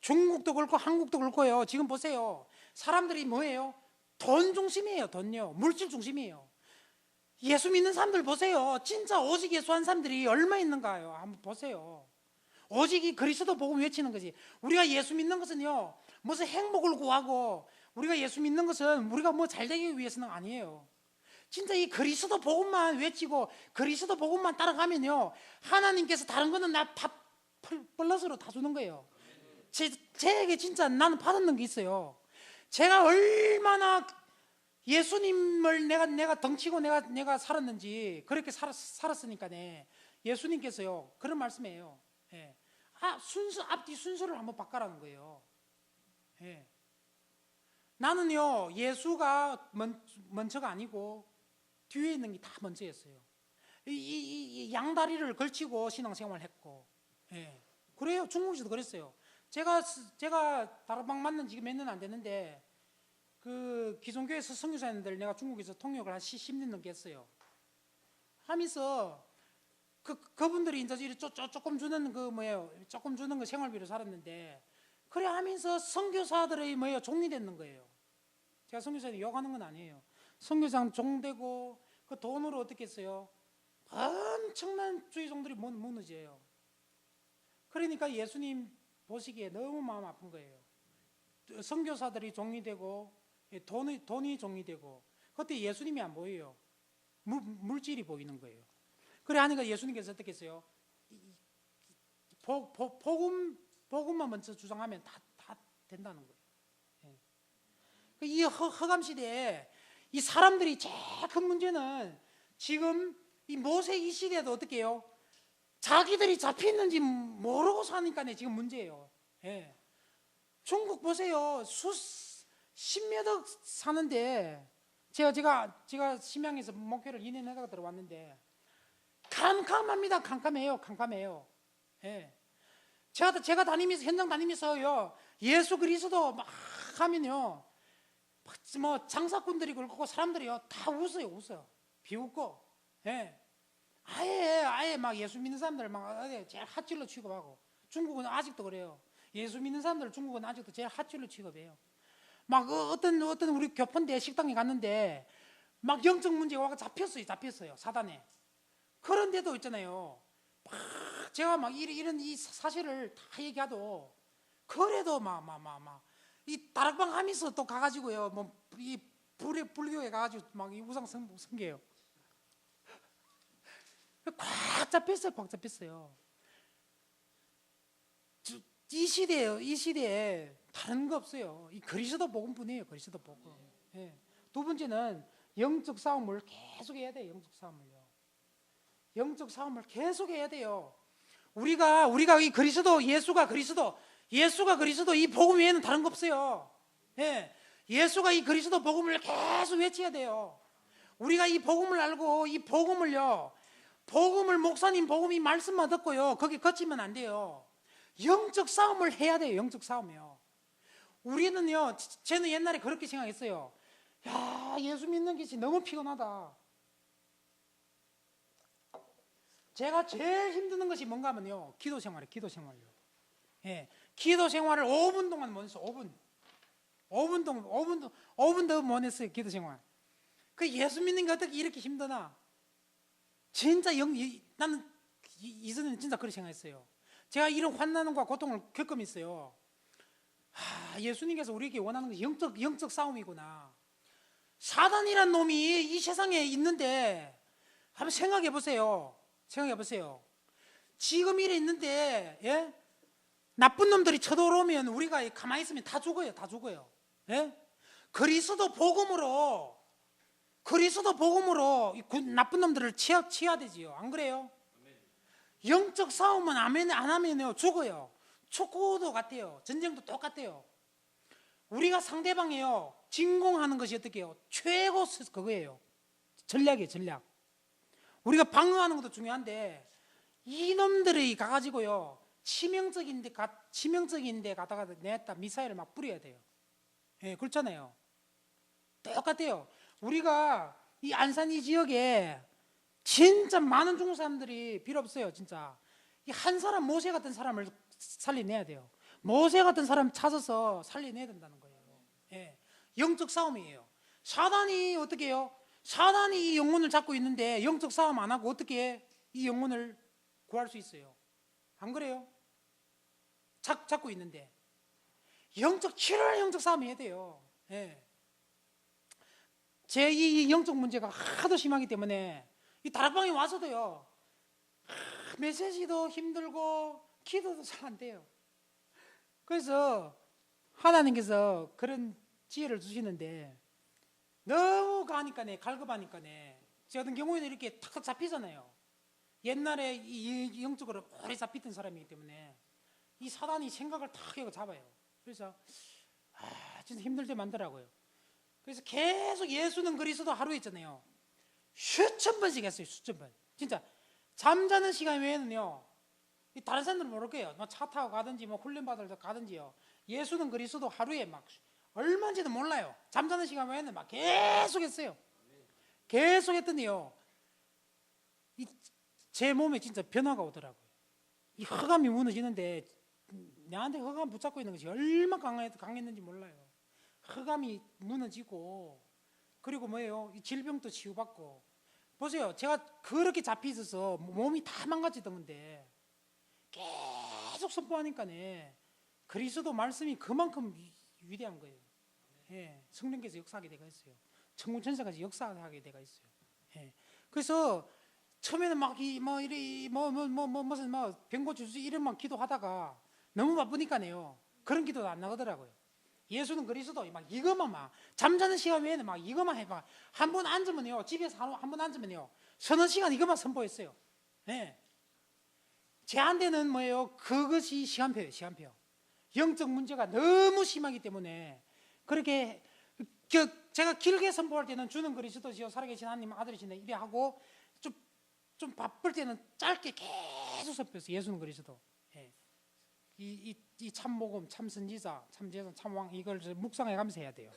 중국도 그렇고 한국도 그렇고요. 지금 보세요. 사람들이 뭐예요? 돈 중심이에요. 돈요. 물질 중심이에요. 예수 믿는 사람들 보세요. 진짜 오직 예수 한 사람들이 얼마 있는가요? 한번 보세요. 오직 이 그리스도 복음 외치는 거지. 우리가 예수 믿는 것은요 무슨 행복을 구하고 우리가 예수 믿는 것은 우리가 뭐 잘되기 위해서는 아니에요. 진짜 이 그리스도 복음만 외치고 그리스도 복음만 따라가면요 하나님께서 다른 거는 나 다 플러스로 다 주는 거예요. 제에게 진짜 나는 받았는 게 있어요. 제가 얼마나 예수님을 내가 덩치고 내가 살았는지 그렇게 살았으니까네. 예수님께서요 그런 말씀이에요. 예. 앞뒤 순서를 한번 바꿔라는 거예요. 예. 나는요, 예수가 먼저가 아니고 뒤에 있는 게 다 먼저였어요. 이 양다리를 걸치고 신앙생활을 했고, 예. 그래요. 중국에서도 그랬어요. 제가 다락방 만난 지금 몇 년 안 됐는데, 그 기존교회 선교사님들 내가 중국에서 통역을 한 10년 넘게 했어요. 하면서 그분들이 이제 조금 주는 조금 주는 거 생활비로 살았는데, 그래 하면서 선교사들의 종이 되는 거예요. 제가 선교사님 욕하는 건 아니에요. 선교사는 종되고 그 돈으로 어떻게 했어요? 엄청난 주의종들이 무너져요. 그러니까 예수님 보시기에 너무 마음 아픈 거예요. 선교사들이 종이 되고 돈이 종이 되고, 그때 예수님이 안 보여요. 물질이 보이는 거예요. 그래 하니까 예수님께서 어떻게 했어요? 복음만 먼저 주장하면 다 된다는 거예요. 예. 이 허감 시대에 이 사람들이 제일 큰 문제는 지금 이 모세 이 시대에도 어떻게 해요? 자기들이 잡혔는지 모르고 사니까 지금 문제예요. 예. 중국 보세요. 십몇 억 사는데 제가 심양에서 목회를 2년 하다가 들어왔는데 캄캄합니다. 캄캄해요. 예. 제가 다니면서 현장 다니면서요, 예수 그리스도 막 하면요, 뭐 장사꾼들이 그렇고 사람들이요 다 웃어요. 비웃고, 예. 아예 막 예수 믿는 사람들 막 제일 핫질로 취급하고, 중국은 아직도 그래요. 예수 믿는 사람들 중국은 아직도 제일 핫질로 취급해요. 막 어떤 우리 교포인데 식당에 갔는데 막 영적 문제가 와서 잡혔어요 사단에. 그런데도 있잖아요, 막 제가 막 이런 이 사실을 다 얘기해도 그래도 막 이 다락방 하면서 또 가가지고요, 뭐 이 불교에 가가지고 막 이 우상 성게요. 꽉 잡혔어요. 이 시대에 다른 거 없어요. 이 그리스도 복음뿐이에요. 그리스도 복음. 예. 두 번째는 영적 싸움을 계속 해야 돼요. 영적 싸움을 계속 해야 돼요. 우리가 이 그리스도, 예수가 그리스도 이 복음 외에는 다른 거 없어요. 예. 예수가 이 그리스도 복음을 계속 외쳐야 돼요. 우리가 이 복음을 알고 이 복음을 목사님 복음이 말씀만 듣고요, 거기 거치면 안 돼요. 영적 싸움을 해야 돼요. 영적 싸움이요. 우리는요, 저는 옛날에 그렇게 생각했어요. 야, 예수 믿는 것이 너무 피곤하다. 제가 제일 힘드는 것이 뭔가 하면요, 기도 생활이요. 예, 기도 생활을 5분 동안 못 했어요. 5분 더 못 했어요. 기도 생활. 그 예수 믿는 게 어떻게 이렇게 힘드나? 진짜 나는 이전에는 진짜 그렇게 생각했어요. 제가 이런 환난과 고통을 겪으면서요, 예수님께서 우리에게 원하는 것이 영적 싸움이구나. 사단이란 놈이 이 세상에 있는데 한번 생각해 보세요. 지금 이래 있는데, 예? 나쁜 놈들이 쳐들어오면 우리가 가만히 있으면 다 죽어요. 예? 그리스도 복음으로 나쁜 놈들을 치야 되지요. 안 그래요? 영적 싸움은 안 하면요 죽어요. 축구도 같아요. 전쟁도 똑같아요. 우리가 상대방이요 진공하는 것이 어떻게 해요? 최고 그거예요. 전략이에요. 우리가 방어하는 것도 중요한데, 이놈들이 가가지고요 치명적인데 가다가 내다 미사일을 막 뿌려야 돼요. 예, 그렇잖아요. 똑같아요. 우리가 이 안산 이 지역에 진짜 많은 중국 사람들이 필요 없어요. 진짜 이 한 사람, 모세 같은 사람을 살려내야 돼요. 모세 같은 사람 찾아서 살려내야 된다는 거예요. 예, 영적 싸움이에요. 사단이 어떻게 해요? 사단이 이 영혼을 잡고 있는데 영적 싸움 안 하고 어떻게 이 영혼을 구할 수 있어요? 안 그래요? 잡고 있는데 치열한 영적 싸움 해야 돼요. 예. 제 이 영적 문제가 하도 심하기 때문에 이 다락방에 와서도요, 메시지도 힘들고 기도도 잘 안 돼요. 그래서 하나님께서 그런 지혜를 주시는데, 너무 갈급하니까네 저 같은 경우에는 이렇게 탁탁 잡히잖아요. 옛날에 이 영적으로 오래 잡히던 사람이기 때문에 이 사단이 생각을 탁 해고 잡아요. 그래서 진짜 힘들게 만들더라고요. 그래서 계속 예수는 그리스도 하루에 있잖아요. 수천 번씩 했어요. 수천 번. 진짜 잠자는 시간 외에는요. 다른 사람들은 모를 거예요. 뭐 차 타고 가든지 뭐 훈련 받으러 가든지요. 예수는 그리스도 하루에 막 얼마인지도 몰라요. 잠자는 시간 외에는 막 계속 했어요. 계속 했더니요. 제 몸에 진짜 변화가 오더라고요. 이 흑암이 무너지는데 나한테 흑암 붙잡고 있는 것이 얼마나 강했는지 몰라요. 흑암이 무너지고 그리고 뭐예요? 이 질병도 치유받고 보세요. 제가 그렇게 잡혀 있어서 몸이 다 망가지던 건데 계속 선포하니까네 그리스도 말씀이 그만큼 위대한 거예요. 예, 성령께서 역사하게 되가 있어요. 천군 천사까지 역사하게 되가 있어요. 예, 그래서 처음에는 막 무슨 병고 주수 이름만 기도하다가 너무 바쁘니까요 그런 기도도 안 나가더라고요. 예수는 그리스도 막 이것만 막 잠자는 시간 외에는 막 이것만 해봐. 한 번 앉으면요 집에서 한 번 앉으면요 서너 시간 이것만 선포했어요. 예. 제한테는 뭐예요? 그것이 시간표예요. 시간표. 영적 문제가 너무 심하기 때문에 그렇게 제가 길게 선포할 때는 주는 그리스도시요 살아계신 하나님 아들이시네 이래 하고 좀 바쁠 때는 짧게 계속 선포했어요. 예수는 그리스도. 예. 이 참복음, 참선지자, 참제선, 참왕 이걸 묵상해가면서 해야 돼요.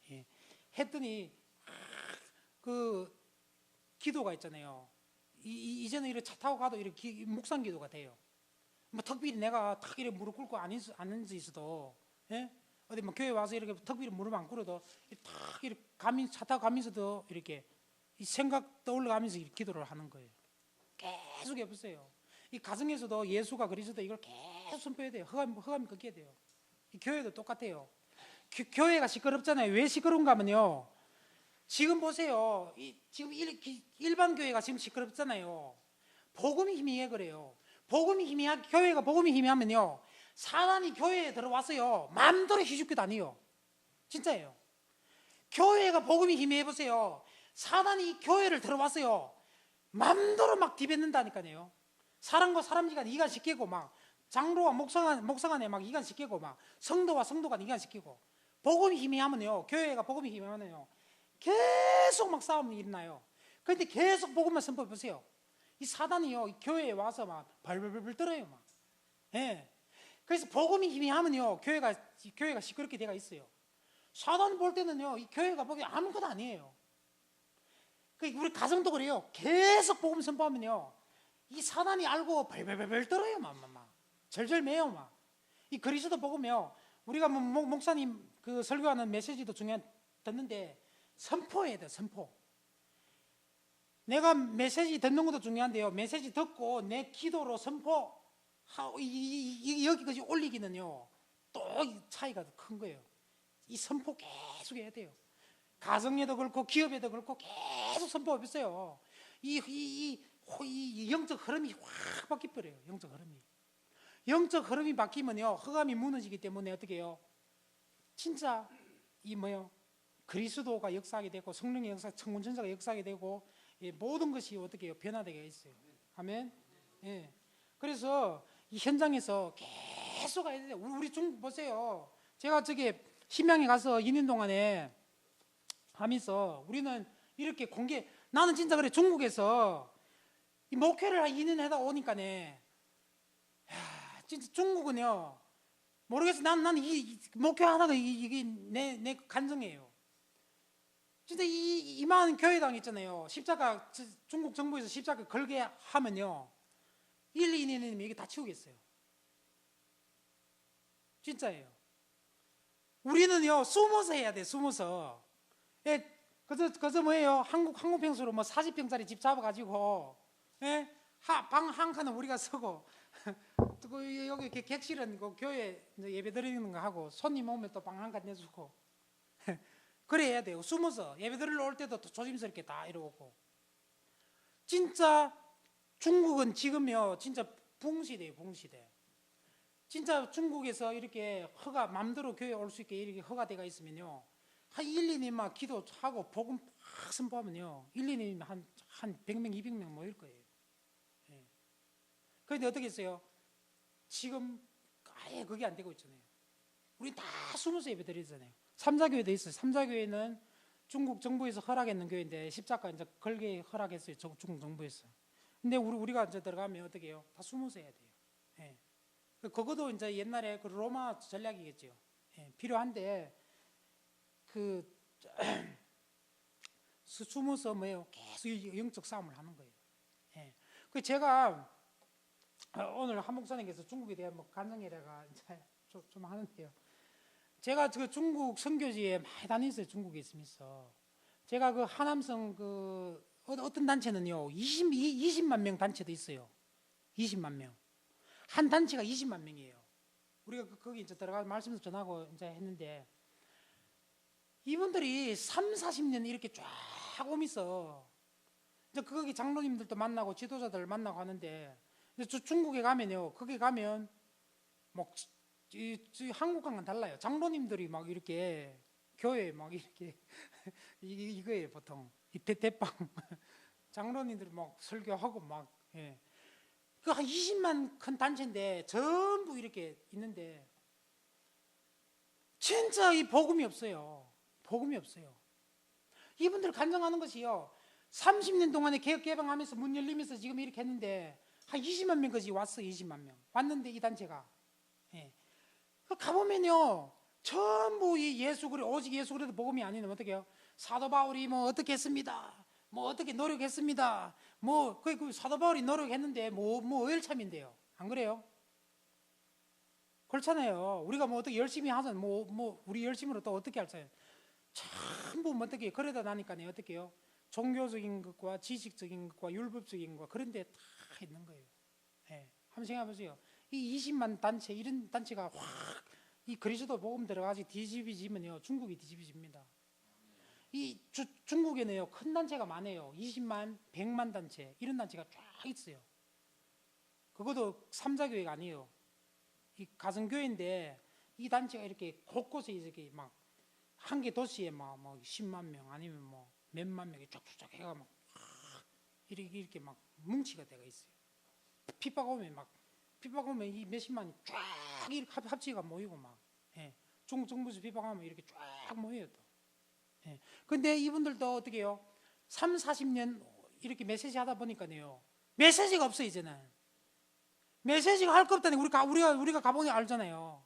예. 했더니 그 기도가 있잖아요. 이제는 이렇게 차 타고 가도 이렇게 묵상 기도가 돼요. 뭐 특별히 내가 탁 이렇게 무릎 꿇고 안 앉아 있어도, 예? 어디 뭐 교회 와서 이렇게 특별히 무릎 안 꿇어도 탁 이렇게 차 타고 가면서도 이렇게 이 생각 떠올라가면서 이렇게 기도를 하는 거예요. 계속 해보세요. 이 가정에서도 예수가 그리스도 이걸 계속 선포해야 돼요. 흑암이 꺾여야 돼요. 이 교회도 똑같아요. 교회가 시끄럽잖아요. 왜 시끄러운가 하면요. 지금 보세요. 지금 일반 교회가 지금 시끄럽잖아요. 복음이 희미해 그래요. 교회가 복음이 희미하면요. 사단이 교회에 들어와서요. 마음대로 휘죽게 다녀요. 진짜예요. 교회가 복음이 희미해 보세요. 사단이 교회를 들어와서요. 마음대로 막 뒤뱉는다니까요. 사람과 사람 간에 이간시키고 막 장로와 목사 간에 막 이간시키고 막 성도와 성도 간에 이간시키고 복음이 희미하면요. 교회가 복음이 희미하면요. 계속 막 싸움이 일어나요. 그런데 계속 복음만 선포해 보세요. 이 사단이요. 교회에 와서 막 발발발 떨어요. 막. 예. 그래서 복음이 희미하면요. 교회가 시끄럽게 돼가 있어요. 사단 볼 때는요. 이 교회가 보기 아무것도 아니에요. 우리 가정도 그래요. 계속 복음 선포하면요. 이 사단이 알고 발발발 떨어요. 막. 절절 매요. 막. 이 그리스도 복음이요. 우리가 목사님 그 설교하는 메시지도 듣는데 선포해야 돼요. 선포. 내가 메시지 듣는 것도 중요한데요. 메시지 듣고 내 기도로 여기까지 올리기는요. 또 차이가 큰 거예요. 이 선포 계속 해야 돼요. 가정에도 그렇고 기업에도 그렇고 계속 선포해보세요. 이 영적 흐름이 확 바뀌어버려요. 영적 흐름이 바뀌면요. 흑암이 무너지기 때문에 어떻게 해요? 진짜 그리스도가 역사하게 되고 성령의 역사, 천군 천사가 역사하게 되고 모든 것이 어떻게 해요? 변화되게 있어요. 아멘. 예. 그래서 이 현장에서 계속 가야 돼요. 우리 보세요. 제가 심양에 가서 2년 동안에 하면서 우리는 이렇게 나는 진짜 그래 중국에서 이 목회를 한 2년 하다 오니까네. 진짜 중국은요. 모르겠어. 나는 이 목회하다가 이게 내 간증이에요. 진짜 이만 교회당 있잖아요. 십자가 중국 정부에서 십자가 걸게 하면요. 1, 2년이면 이게 다 치우겠어요. 진짜예요. 우리는요 숨어서 해야 돼. 숨어서. 그저 뭐예요? 한국 평수로 40평짜리 집 잡아가지고 방 한 칸은 우리가 쓰고 여기 객실은 교회 예배 드리는 거 하고 손님 오면 또 방 한 칸 내주고 그래야 돼요. 숨어서 예배 드리러 올 때도 조심스럽게 다 이러고. 진짜 중국은 지금요 진짜 붕시대예요. 붕시대. 진짜 중국에서 이렇게 맘대로 교회 올 수 있게 이렇게 허가대가 있으면요 한 1, 2년만 기도하고 복음 팍 선포하면요 1, 2년이면 한 100명, 200명 모일 거예요. 그런데 어떻게 했어요? 지금 아예 그게 안 되고 있잖아요. 우리 다 숨어서 예배 드리잖아요. 삼자교회도 있어요. 삼자교회는 중국 정부에서 허락했는 교회인데 십자가 이제 걸게 허락했어요. 중국 정부에서. 근데 우리가 이제 들어가면 어떻게 해요? 다 숨어서 해야 돼요. 예. 그것도 이제 옛날에 그 로마 전략이겠죠. 예. 필요한데 그 숨어서 뭐예요? 계속 영적 싸움을 하는 거예요. 예. 그 제가 오늘 한 목사님께서 중국에 대한 뭐 간증이라가 이제 좀 하는데요. 제가 그 중국 선교지에 많이 다녔어요. 중국에 있으면서 제가 그 하남성 그 어떤 단체는요 20만 명 단체도 있어요. 20만 명. 한 단체가 20만 명이에요. 우리가 거기 이제 들어가서 말씀도 전하고 이제 했는데 이분들이 3, 40년 이렇게 쫙 오면서 이제 거기 장로님들도 만나고 지도자들 만나고 하는데 중국에 가면요. 거기 가면 뭐 한국과는 달라요. 장로님들이 막 이렇게 교회 막 이렇게 이거예요 보통 이 대빵 장로님들이 막 설교하고 막 예. 그 한 20만 큰 단체인데 전부 이렇게 있는데 진짜 이 복음이 없어요. 복음이 없어요. 이분들 간증하는 것이요. 30년 동안에 개혁 개방하면서 문 열리면서 지금 이렇게 했는데 한 20만 명까지 왔어요. 20만 명 왔는데 이 단체가 예. 가보면요 전부 이 예수 그리 오직 예수 그리스도 복음이 아니면 어떻게 해요? 사도 바울이 뭐 어떻게 했습니다. 뭐 어떻게 노력했습니다. 뭐 그 사도 바울이 노력했는데 뭐 어일참인데요. 안 그래요? 그렇잖아요. 우리가 뭐 어떻게 열심히 하자 뭐 우리 열심으로 또 어떻게 할까요? 전부 뭐 어떻게 그러다 나니까요 어떻게 해요? 종교적인 것과 지식적인 것과 율법적인 것 그런 데 다 있는 거예요. 예. 한번 생각해 보세요. 이 20만 단체 이런 단체가 확 이 그리스도 복음 들어가지 뒤집어지면요 중국이 뒤집어집니다. 이 중국에는요 큰 단체가 많아요. 20만, 100만 단체 이런 단체가 쫙 있어요. 그것도 삼자교회가 아니에요. 이 가정교회인데 이 단체가 이렇게 곳곳에 이렇게 막 한 개 도시에 막 10만 명 아니면 뭐 몇만 명이 쫙쫙 해가 막 이렇게 막 뭉치가 되어 있어요. 핍박 오면 이 몇십만이 쫙 이렇게 합치가 모이고 막 예. 정부에서 핍박하면 이렇게 쫙 모여요 또. 예. 근데 이분들도 어떻게 해요? 3, 40년 이렇게 메시지 하다 보니까요. 메시지가 없어 이제는. 메시지가 할 거 없다니 우리가 가보니 알잖아요.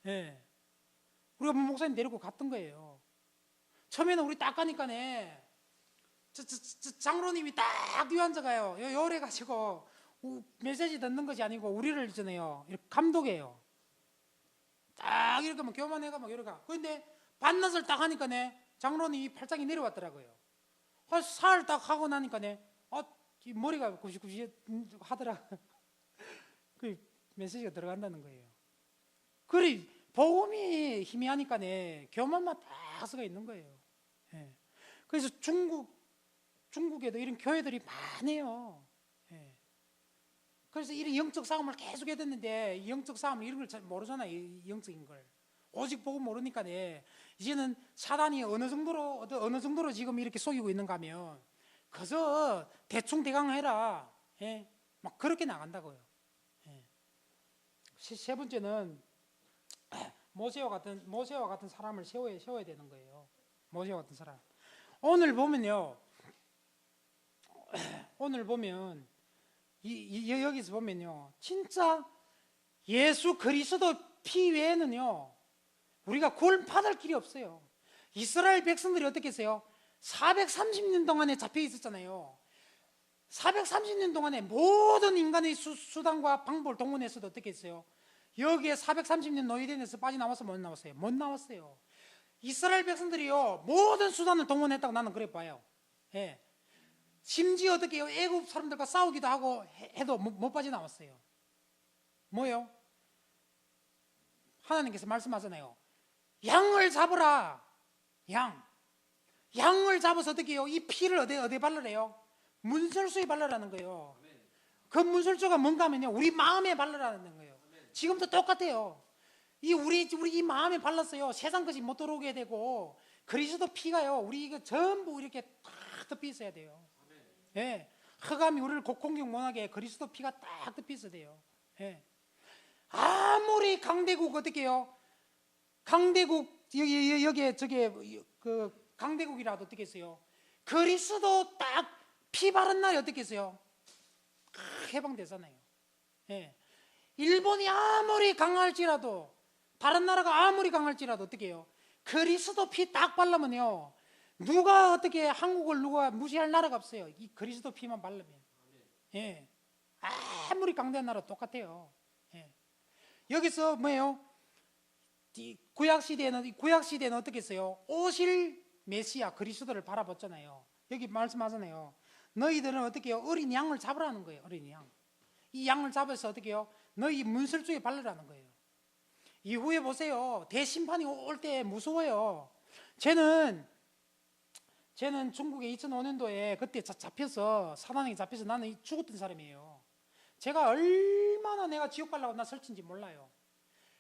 예. 우리가 목사님 데리고 갔던 거예요. 처음에는 우리 딱 가니까네 장로님이 딱 뒤에 앉아가요. 요래가지고 메시지 듣는 것이 아니고 우리를 있잖아요. 이렇게 감독해요. 딱 이렇게 막 교만해가 막 이러가. 그런데 반낮을 딱 하니까네 장로님이 팔짱이 내려왔더라고요. 살 딱 하고 나니까네 이 머리가 구시구시 하더라. 그 메시지가 들어간다는 거예요. 그래 복음이 희미하니까네 교만만 딱 서가 있는 거예요. 예. 그래서 중국에도 이런 교회들이 많아요. 예. 그래서 이런 영적 싸움을 계속 해야 되는데 영적 싸움 이런 걸 잘 모르잖아요. 이 영적인 걸 오직 보고 모르니까네 이제는 사단이 어느 정도로 지금 이렇게 속이고 있는가 하면 그저 대충 대강 해라. 예. 막 그렇게 나간다고요. 예. 세 번째는 모세와 같은 사람을 세워야 되는 거예요. 모세와 같은 사람. 오늘 보면 여기서 보면요, 진짜 예수 그리스도 피 외에는요 우리가 구원 받을 길이 없어요. 이스라엘 백성들이 어떻게 했어요? 430년 동안에 잡혀 있었잖아요. 430년 동안에 모든 인간의 수단과 방법을 동원해서도 어떻게 했어요? 여기에 430년 노예된에서 빠져나와서 못 나왔어요. 못 나왔어요. 이스라엘 백성들이요 모든 수단을 동원했다고 나는 그래 봐요. 예. 심지어 어떻게 해요? 애굽 사람들과 싸우기도 하고 해도 못 빠져나왔어요. 뭐요? 하나님께서 말씀하잖아요. 양을 잡으라. 양을 잡아서 어떻게 해요? 이 피를 어디에 발라래요? 문설주에 발라라는 거예요. 그 문설주가 뭔가 하면요 우리 마음에 발라라는 거예요. 지금도 똑같아요. 우리 이 마음에 발랐어요. 세상 것이 못 들어오게 되고 그리스도 피가요 우리 이거 전부 이렇게 딱 덮여 있어야 돼요. 예. 흑암이 우리를 공격 못하게 그리스도 피가 딱 덮여 있어야 돼요. 예. 아무리 강대국 어떻게요? 강대국 여기에 저게 그 강대국이라도 어떻겠어요? 그리스도 딱 피 바른 날이 어떻겠어요? 해방되잖아요. 예. 일본이 아무리 강할지라도 다른 나라가 아무리 강할지라도 어떻게 해요? 그리스도 피 딱 바르면요, 누가 어떻게 한국을 누가 무시할 나라가 없어요. 이 그리스도 피만 바르면. 예. 아무리 강대한 나라 똑같아요. 예. 여기서 뭐예요? 구약 시대는 어떻게 했어요? 오실 메시아 그리스도를 바라봤잖아요. 여기 말씀하잖아요. 너희들은 어떻게 해요? 어린 양을 잡으라는 거예요. 어린 양. 이 양을 잡아서 어떻게 해요? 너희 문설주에 바르라는 거예요. 이후에 보세요. 대심판이 올 때 무서워요. 쟤는 중국에 2005년도에 그때 잡혀서 사단에게 잡혀서 나는 죽었던 사람이에요. 제가 얼마나 내가 지옥 가려고 나 설친지 몰라요.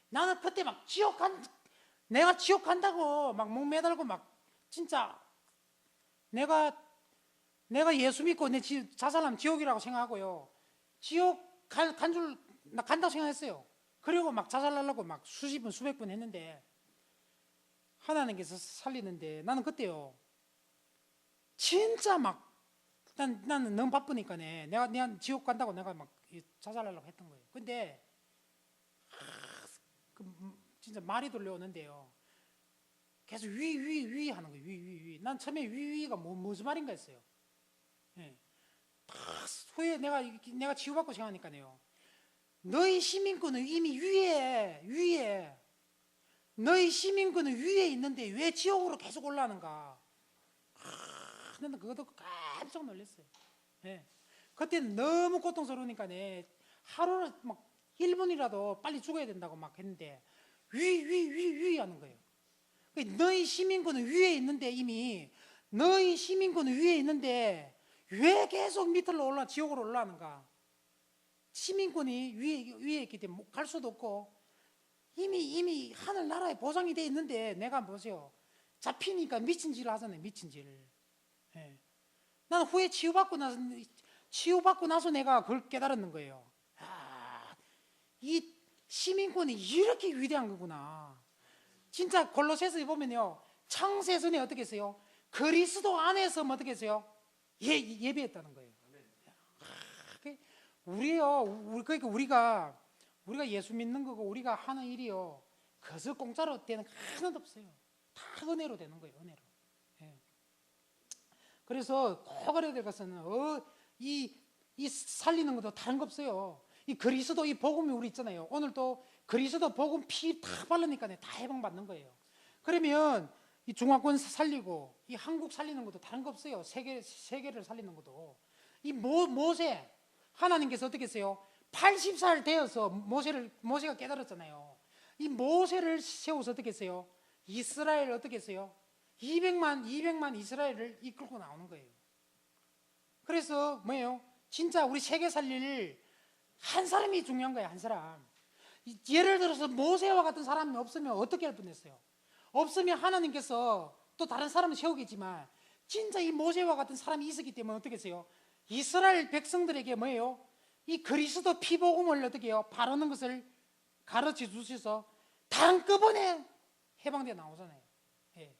나는 그때 막 내가 지옥 간다고 막 목 매달고 막 진짜 내가 예수 믿고 내 자살하면 지옥이라고 생각하고요. 지옥 나 간다고 생각했어요. 그리고 막 자살하려고 막 수십 번 수백 번 했는데 하나님께서 살리는데 나는 그때요. 진짜 막 나는 너무 바쁘니까네. 내가 지옥 간다고 내가 막 자살하려고 했던 거예요. 근데 진짜 말이 들려오는데요. 계속 위 하는 거예요. 위. 난 처음에 위가 무슨 말인가 했어요. 예. 후에 내가 치유받고 생각하니까요. 너희 시민권은 이미 위에 너희 시민권은 위에 있는데 왜 지옥으로 계속 올라가는가? 나는 그거 듣고 깜짝 놀랐어요. 예. 그때는 너무 고통스러우니까네. 하루를 막 1분이라도 빨리 죽어야 된다고 막 했는데 위 하는 거예요. 너희 시민권은 위에 있는데 이미 너희 시민권은 위에 있는데 왜 계속 밑으로 지옥으로 올라가는가? 시민권이 위에 있기 때문에 갈 수도 없고 이미 하늘나라에 보장이 돼 있는데 내가 보세요. 잡히니까 미친 짓을 하잖아요. 미친 짓을. 예. 나는 후에 치유받고 나서 내가 그걸 깨달았는 거예요. 이 시민권이 이렇게 위대한 거구나. 진짜 골로새서에 보면요, 창세전에 어떻게 했어요? 그리스도 안에서 어떻게 했어요? 예배했다는 거예요. 그러니까 우리가 예수 믿는 거고 우리가 하는 일이요, 그저 공짜로 되는 거 하나도 없어요. 다 은혜로 되는 거예요. 은혜로. 예. 그래서 꼭 알아야 될 것은 이 살리는 것도 다른 거 없어요. 이 그리스도 이 복음이 우리 있잖아요. 오늘도 그리스도 복음 피 다 바르니까 다 해방받는 거예요. 그러면 이 중화권 살리고 이 한국 살리는 것도 다른 거 없어요. 세계를 살리는 것도. 이 모세 하나님께서 어떻게 했어요? 80살 되어서 모세가 깨달았잖아요. 이 모세를 세워서 어떻게 했어요? 이스라엘 어떻게 했어요? 200만 이스라엘을 이끌고 나오는 거예요. 그래서 뭐예요? 진짜 우리 세계 살릴 한 사람이 중요한 거예요. 한 사람. 예를 들어서 모세와 같은 사람이 없으면 어떻게 할 뻔했어요? 없으면 하나님께서 또 다른 사람을 세우겠지만 진짜 이 모세와 같은 사람이 있었기 때문에 어떻게 했어요? 이스라엘 백성들에게 뭐예요? 이 그리스도 피복음을 어떻게 해요? 바르는 것을 가르쳐 주셔서 한꺼번에 해방되어 나오잖아요. 예.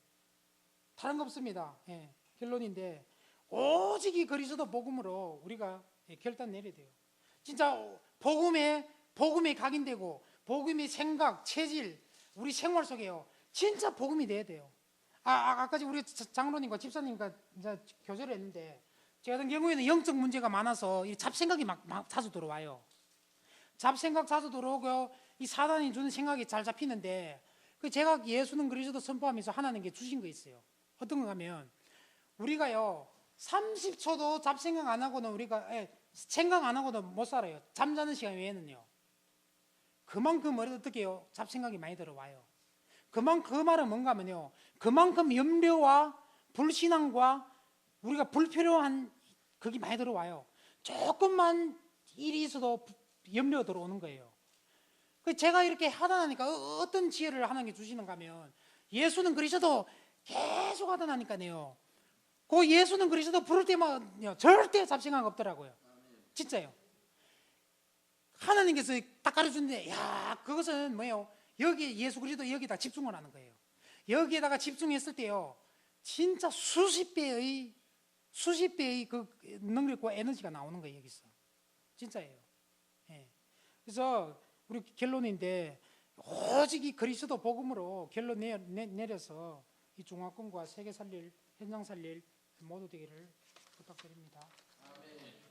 다른 거 없습니다. 예. 결론인데 오직 이 그리스도 복음으로 우리가 결단 내려야 돼요. 진짜 복음에 각인되고 복음의 생각, 체질, 우리 생활 속에요. 진짜 복음이 돼야 돼요. 아까 우리 장로님과 집사님과 이제 교제를 했는데 제 같은 경우에는 영적 문제가 많아서 이 잡생각이 막 자주 들어와요. 잡생각 자주 들어오고 이 사단이 주는 생각이 잘 잡히는데 제가 예수는 그리스도 선포하면서 하나님께 주신 거 있어요. 어떤 거 하면 우리가요 30초도 잡생각 안 하고는 생각 안 하고는 못 살아요. 잠자는 시간 외에는요. 그만큼 어떻게 해요? 잡생각이 많이 들어와요. 그 말은 뭔가 하면요, 그만큼 염려와 불신앙과 우리가 불필요한 그게 많이 들어와요. 조금만 일이 있어도 염려가 들어오는 거예요. 제가 이렇게 하다 나니까 어떤 지혜를 하나님께 주시는가 하면 예수는 그리스도 계속 하다 나니까요, 그 예수는 그리스도 부를 때만 절대 잡생각 없더라고요. 진짜요. 하나님께서 딱 가르쳤는데, 야, 그것은 뭐예요? 여기 예수 그리스도 여기다 집중을 하는 거예요. 여기에다가 집중했을 때요, 진짜 수십 배의 그 능력과 에너지가 나오는 거예요. 여기서 진짜예요. 예. 그래서 우리 결론인데, 오직 이 그리스도 복음으로 결론 내려서 이 중화권과 세계 살릴, 현장 살릴 모두 되기를 부탁드립니다. 아멘.